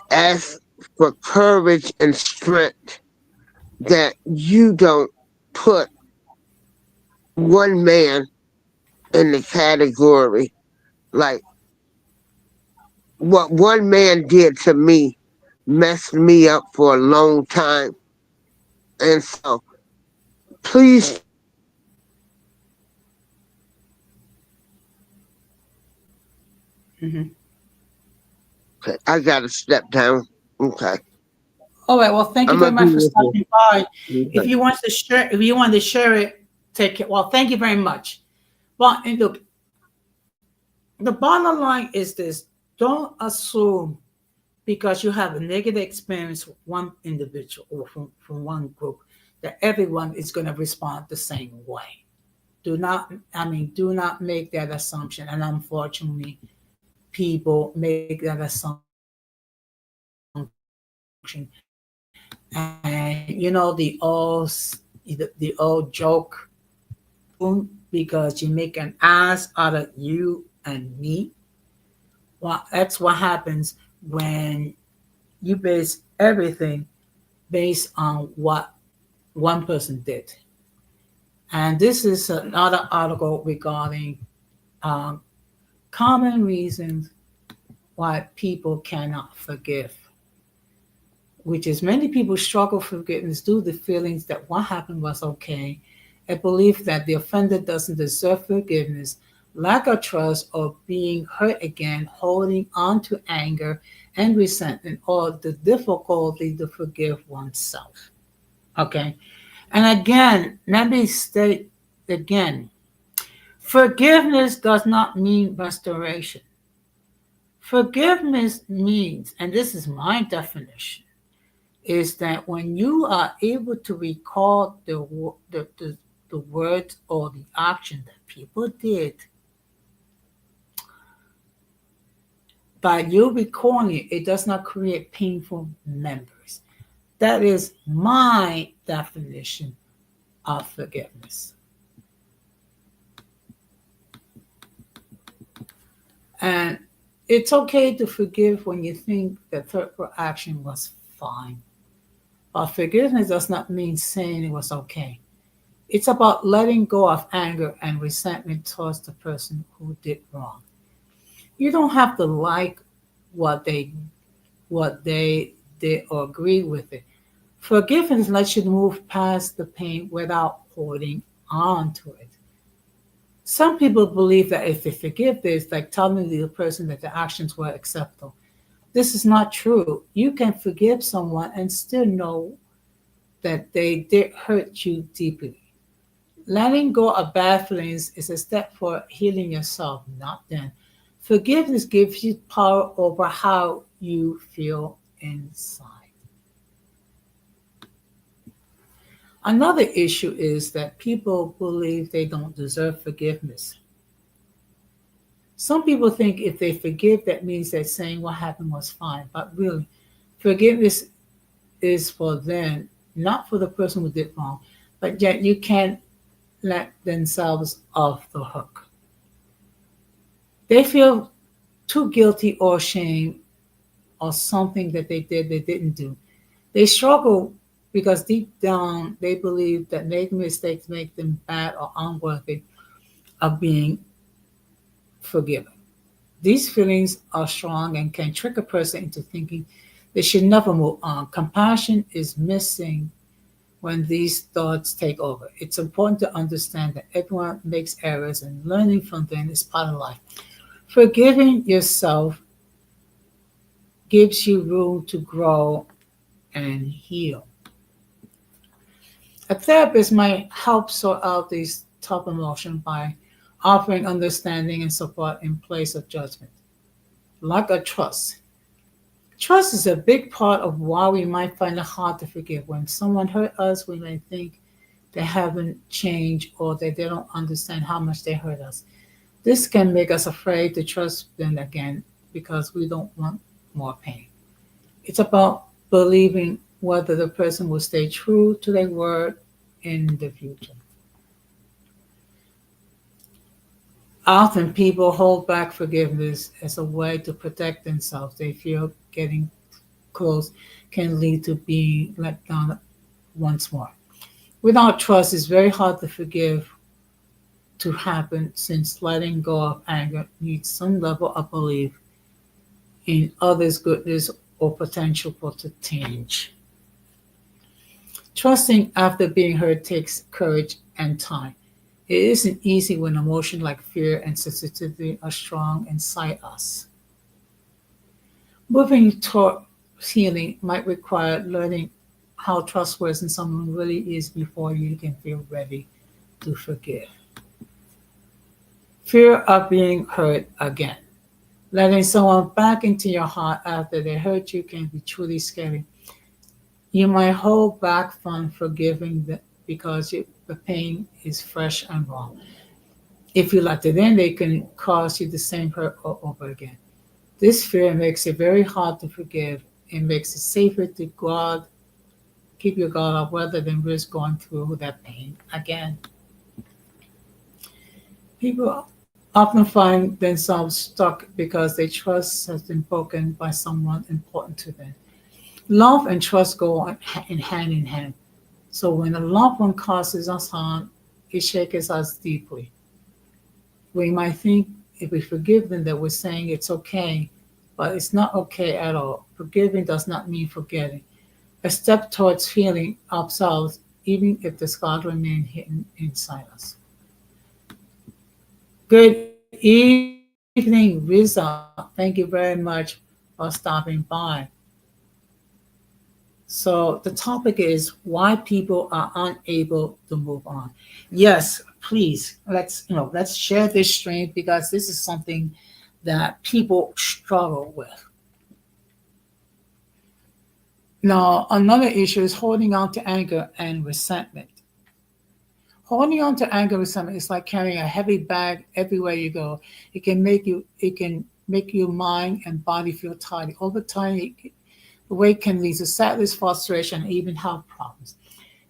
ask for courage and strength that you don't put one man in the category like what one man did to me messed me up for a long time. And so please, Mhm. okay, I gotta step down. Okay. All right, well, thank you I'm very gonna be much for with you. stopping by. If Okay. you want to share, if you want to share it, take it. Well, thank you very much. Well, and look, the bottom line is this: don't assume because you have a negative experience with one individual or from one group that everyone is going to respond the same way. Do not make that assumption. And unfortunately, people make that assumption. And the old joke, because you make an ass out of you and me. Well, that's what happens when you base everything based on what one person did. And this is another article regarding um, common reasons why people cannot forgive, which is many people struggle with forgiveness due to the feelings that what happened was okay, a belief that the offender doesn't deserve forgiveness, lack of trust, or being hurt again, holding on to anger and resentment, or the difficulty to forgive oneself. Okay. And again, let me state again, forgiveness does not mean restoration. Forgiveness means, and this is my definition, is that when you are able to recall the words or the action that people did, by you recalling it, it does not create painful memories. That is my definition of forgiveness. And it's okay to forgive when you think the third action was fine. But forgiveness does not mean saying it was okay. It's about letting go of anger and resentment towards the person who did wrong. You don't have to like what they did or agree with it. Forgiveness lets you move past the pain without holding on to it. Some people believe that if they forgive this, like telling the person that the actions were acceptable. This is not true. You can forgive someone and still know that they did hurt you deeply. Letting go of bad feelings is a step for healing yourself, not them. Forgiveness gives you power over how you feel inside. Another issue is that people believe they don't deserve forgiveness. Some people think if they forgive, that means that saying what happened was fine. But really, forgiveness is for them, not for the person who did wrong. But yet you can't let themselves off the hook. They feel too guilty or ashamed or something that they did they didn't do. They struggle because deep down they believe that making mistakes make them bad or unworthy of being forgiven. These feelings are strong and can trick a person into thinking they should never move on. Compassion is missing when these thoughts take over. It's important to understand that everyone makes errors and learning from them is part of life. Forgiving yourself gives you room to grow and heal. A therapist might help sort out these tough emotions by offering understanding and support in place of judgment, like a trust. Trust is a big part of why we might find it hard to forgive. When someone hurt us, we may think they haven't changed or that they don't understand how much they hurt us. This can make us afraid to trust them again because we don't want more pain. It's about believing whether the person will stay true to their word in the future. Often people hold back forgiveness as a way to protect themselves. They feel getting close can lead to being let down once more. Without trust, it's very hard to forgive to happen since letting go of anger needs some level of belief in others' goodness or potential for to change. Trusting after being hurt takes courage and time. It isn't easy when emotions like fear and sensitivity are strong inside us. Moving toward healing might require learning how trustworthy someone really is before you can feel ready to forgive. Fear of being hurt again. Letting someone back into your heart after they hurt you can be truly scary. You might hold back from forgiving them because the pain is fresh and raw. If you let it in, they can cause you the same hurt all over again. This fear makes it very hard to forgive. It makes it safer to guard, keep your guard up rather than risk going through that pain again. People often find themselves stuck because their trust has been broken by someone important to them. Love and trust go in hand in hand. So when a loved one causes us harm, it shakes us deeply. We might think if we forgive them that we're saying it's okay, but it's not okay at all. Forgiving does not mean forgetting. A step towards healing ourselves, even if the scars remain hidden inside us. Good evening, Riza. Thank you very much for stopping by. So the topic is why people are unable to move on. Yes, please let's share this stream because this is something that people struggle with. Now, another issue is holding on to anger and resentment. Holding on to anger and resentment is like carrying a heavy bag everywhere you go. It can make your mind and body feel tired. Over time, the weight can lead to sadness, frustration, and even health problems.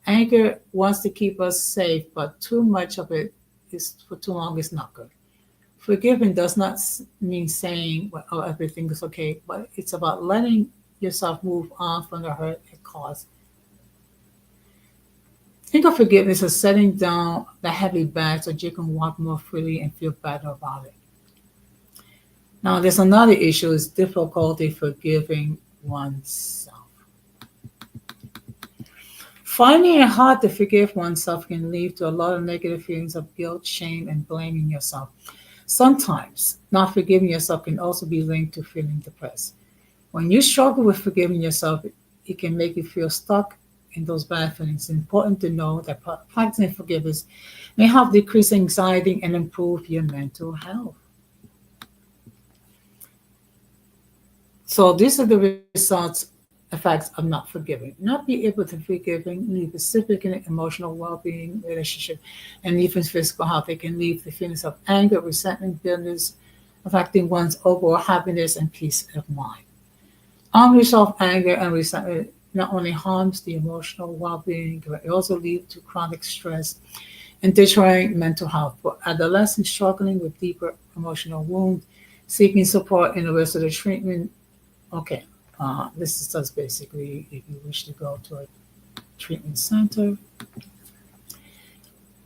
Anger wants to keep us safe, but too much of it is for too long is not good. Forgiving does not mean saying, well, oh, everything is okay, but it's about letting yourself move on from the hurt it caused. Think of forgiveness as setting down the heavy bag so you can walk more freely and feel better about it. Now, there's another issue is difficulty forgiving oneself. Finding it hard to forgive oneself can lead to a lot of negative feelings of guilt, shame, and blaming yourself. Sometimes not forgiving yourself can also be linked to feeling depressed. When you struggle with forgiving yourself, it can make you feel stuck in those bad feelings. It's important to know that practicing forgiveness may help decrease anxiety and improve your mental health. So these are the results effects of not forgiving. Not be able to forgiving leave a significant emotional well-being, relationship, and even physical health. They can leave the feelings of anger, resentment, bitterness, affecting one's overall happiness and peace of mind. Unresolved anger and resentment not only harms the emotional well-being, but it also leads to chronic stress and deteriorating mental health. For adolescents struggling with deeper emotional wounds, seeking support in the rest of the treatment. Okay, this is just basically if you wish to go to a treatment center.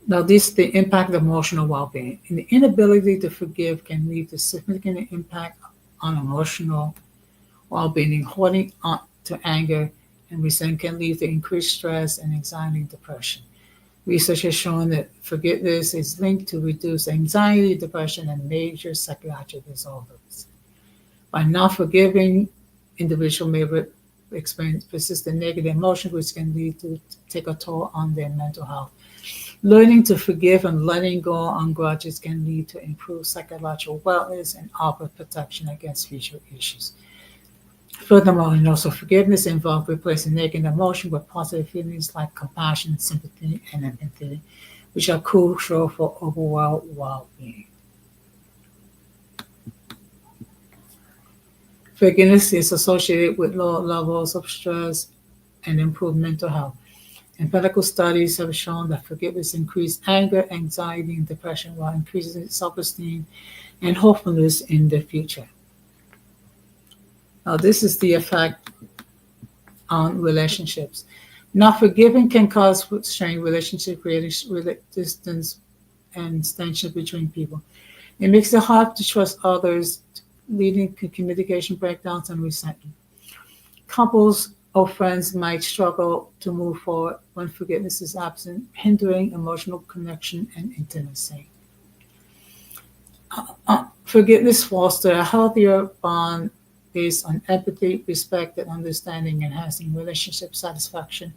Now, this the impact of emotional well-being. And the inability to forgive can lead to significant impact on emotional well-being. Holding on to anger and resentment can lead to increased stress and anxiety and depression. Research has shown that forgiveness is linked to reduced anxiety, depression, and major psychiatric disorders. By not forgiving, individuals may experience persistent negative emotions, which can lead to take a toll on their mental health. Learning to forgive and letting go on grudges can lead to improved psychological wellness and offer protection against future issues. Furthermore, and also forgiveness involves replacing negative emotion with positive feelings like compassion, sympathy, and empathy, which are crucial for overall well-being. Forgiveness is associated with lower levels of stress and improved mental health. And medical studies have shown that forgiveness increases anger, anxiety, and depression while increasing self-esteem and hopefulness in the future. Now, this is the effect on relationships. Not forgiving can cause strained relationship, creating distance and tension between people. It makes it hard to trust others, leading to communication breakdowns and resentment. Couples or friends might struggle to move forward when forgiveness is absent, hindering emotional connection and intimacy. Forgiveness fosters a healthier bond based on empathy, respect, and understanding, enhancing relationship satisfaction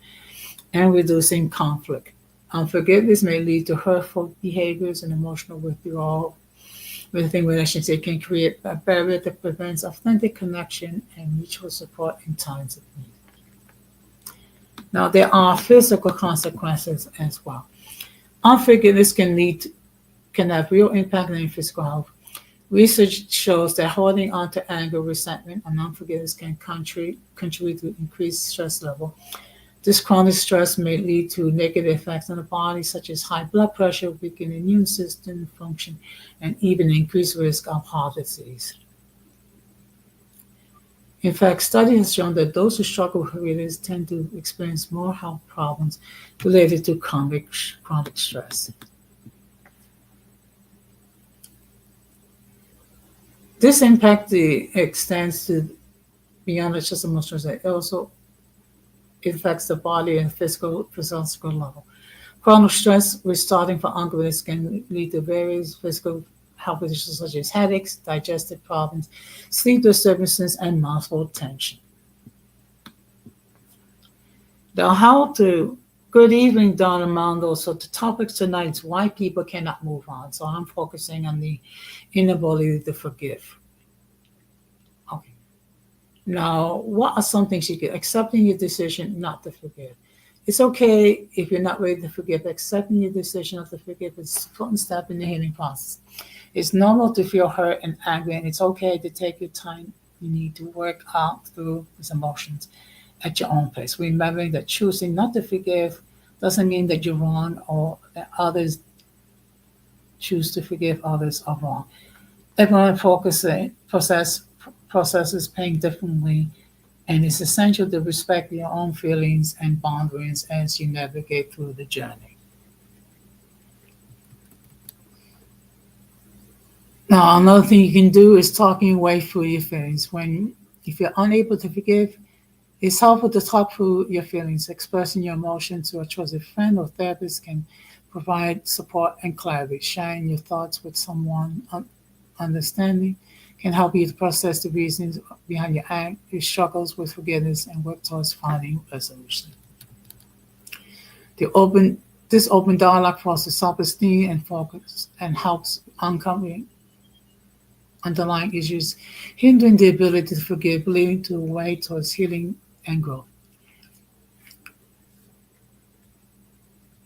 and reducing conflict. Unforgiveness may lead to hurtful behaviors and emotional withdrawal within relationships. It can create a barrier that prevents authentic connection and mutual support in times of need. Now, there are physical consequences as well. Unforgiveness can have real impact on physical health. Research shows that holding on to anger, resentment, and unforgiveness can contribute to increased stress level. This chronic stress may lead to negative effects on the body, such as high blood pressure, weakened immune system function, and even increased risk of heart disease. In fact, study has shown that those who struggle with forgiveness tend to experience more health problems related to chronic stress. This impact extends to beyond just emotional stress. It also affects the body and physical level. Chronic stress resulting from unforgiveness can lead to various physical health issues such as headaches, digestive problems, sleep disturbances, and muscle tension. Now, how to good evening, Don Armando. So the topic tonight is why people cannot move on. So I'm focusing on the inability to forgive. Okay. Now, what are some things you can accepting your decision not to forgive? It's okay if you're not ready to forgive. Accepting your decision not to forgive is an important step in the healing process. It's normal to feel hurt and angry, and it's okay to take your time you need to work out through these emotions at your own pace. Remembering that choosing not to forgive doesn't mean that you're wrong or that others choose to forgive others are wrong. Everyone processes pain differently, and it's essential to respect your own feelings and boundaries as you navigate through the journey. Now, another thing you can do is talking your way through your feelings. If you're unable to forgive, it's helpful to talk through your feelings. Expressing your emotions to a trusted friend or therapist can provide support and clarity. Sharing your thoughts with someone understanding can help you to process the reasons behind your struggles with forgiveness and work towards finding resolution. The open this open dialogue fosters self-esteem and focus and helps uncovering underlying issues hindering the ability to forgive, leading to a way towards healing and growth.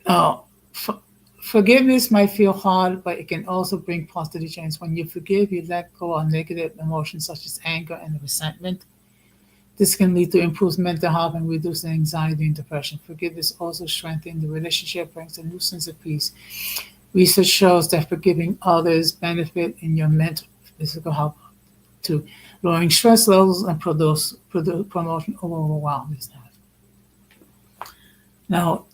Now, forgiveness might feel hard, but it can also bring positive change. When you forgive, you let go of negative emotions such as anger and resentment. This can lead to improved mental health and reduce anxiety and depression. Forgiveness also strengthens the relationship, brings a new sense of peace. Research shows that forgiving others benefit in your mental and physical health too, lowering stress levels and promoting overall wellness. Now,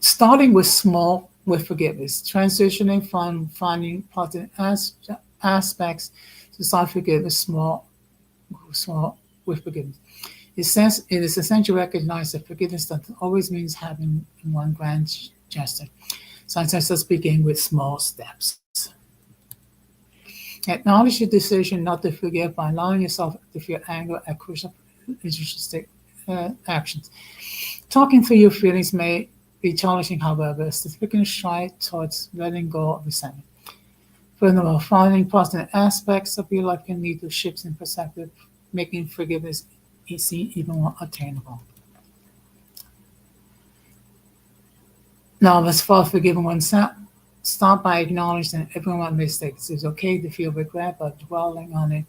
starting with small with forgiveness, transitioning from finding positive aspects to start forgiveness small with forgiveness. It is essential to recognize that forgiveness doesn't always mean having one grand gesture. Sometimes just begin with small steps. Acknowledge your decision not to forgive by allowing yourself to feel anger at crucial interesting actions. Talking through your feelings may be challenging, however, as the significant stride towards letting go of resentment. Furthermore, finding positive aspects of your life can lead to shifts in perspective, making forgiveness easy, even more attainable. Now, as far as forgiving oneself, start by acknowledging that everyone makes mistakes. It's okay to feel regret, but dwelling on it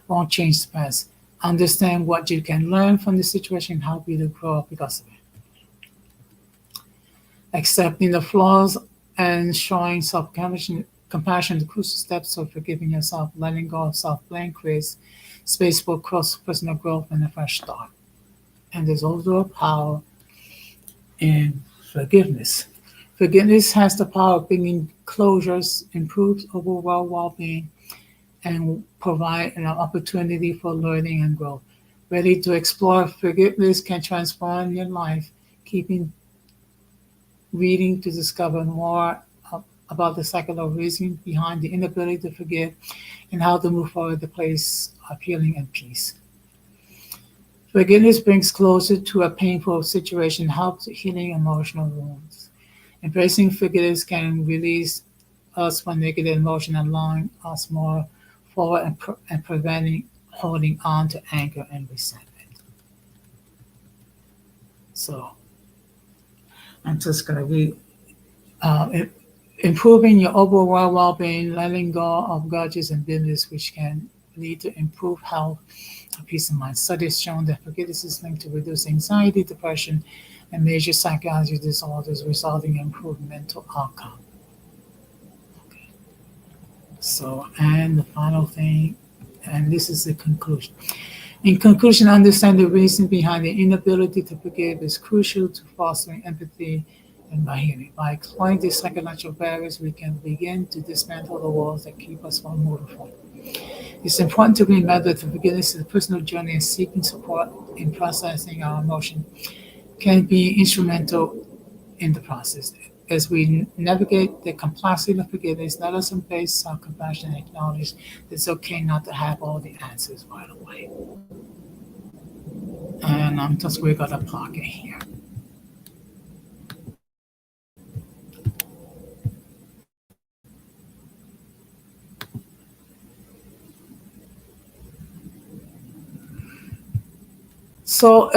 won't change the past. Understand what you can learn from the situation and help you to grow up because of it. Accepting the flaws and showing compassion, the crucial steps of forgiving yourself, letting go of self-blame creates space for personal growth and a fresh start. And there's also a power in forgiveness. Forgiveness has the power of bringing closures, improves overall well-being, and provide an opportunity for learning and growth. Ready to explore forgiveness can transform your life, keeping reading to discover more about the psychological reason behind the inability to forgive and how to move forward to the place of healing and peace. Forgiveness brings closer to a painful situation, helps healing emotional wounds. Embracing forgiveness can release us from negative emotion, allowing us more forward and preventing holding on to anger and resentment. So I'm just going to read improving your overall well-being, letting go of grudges and bitterness, which can lead to improved health and peace of mind. Studies shown that forgiveness is linked to reduce anxiety, depression, and major psychiatric disorders, resulting in improved mental outcome. Okay. So, and the final thing, and this is the conclusion. In conclusion, understand the reason behind the inability to forgive is crucial to fostering empathy and by healing. By exploring these psychological barriers, we can begin to dismantle the walls that keep us from moving forward. It's important to remember that forgiveness is a personal journey, and seeking support in processing our emotion can be instrumental in the process. As we navigate the complexity of forgiveness, let us embrace self-compassion and acknowledge that it's okay not to have all the answers right away. And I'm just we got a pocket here. So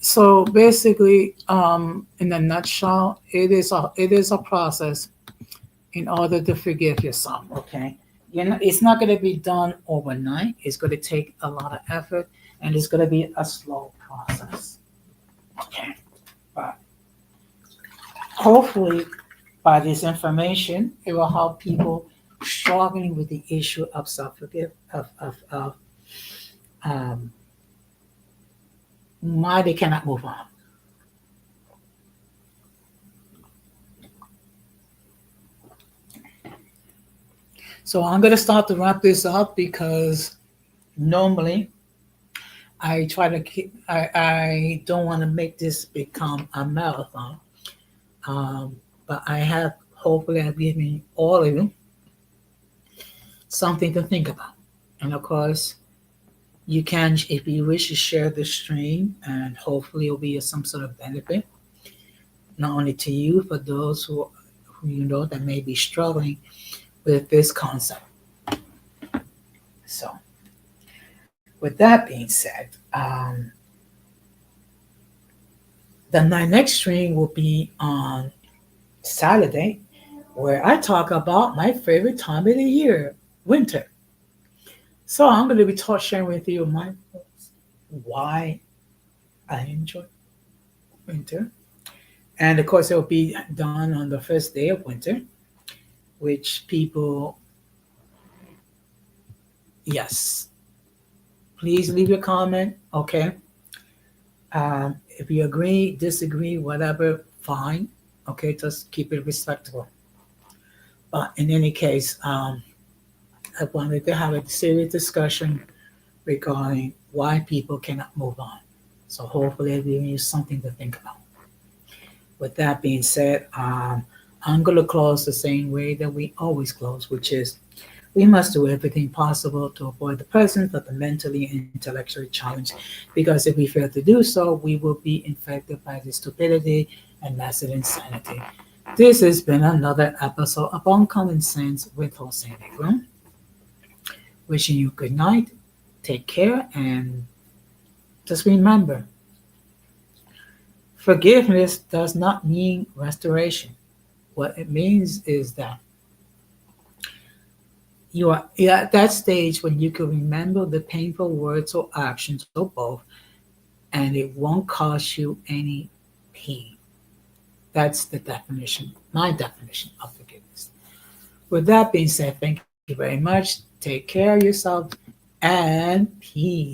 so basically, in a nutshell, it is a process in order to forgive yourself. Okay, it's not going to be done overnight. It's going to take a lot of effort, and it's going to be a slow process. Okay, but hopefully, by this information, it will help people struggling with the issue of self forgive of um, why they cannot move on. So I'm going to start to wrap this up because normally I try to keep, I don't want to make this become a marathon. But I have, hopefully, I've given all of you something to think about. And of course, you can, if you wish to share the stream, and hopefully it'll be of some sort of benefit, not only to you, but those who you know that may be struggling with this concept. So, with that being said, My next stream will be on Saturday, where I talk about my favorite time of the year, winter. So I'm going to be sharing with you my why I enjoy winter, and of course it will be done on the first day of winter, which people, yes, please leave your comment. Okay, if you agree, disagree, whatever, fine. Okay, just keep it respectable. But in any case, I wanted to have a serious discussion regarding why people cannot move on. So hopefully it will give you something to think about. With that being said, I'm going to close the same way that we always close, which is we must do everything possible to avoid the presence of the mentally and intellectually challenged, because if we fail to do so, we will be infected by the stupidity and massive insanity. This has been another episode of Uncommon Sense with Jose Negro. Wishing you good night, take care, and just remember, forgiveness does not mean restoration. What it means is that you are at that stage when you can remember the painful words or actions or both, and it won't cause you any pain. That's the definition, my definition of forgiveness. With that being said, thank you very much. Take care of yourself and peace.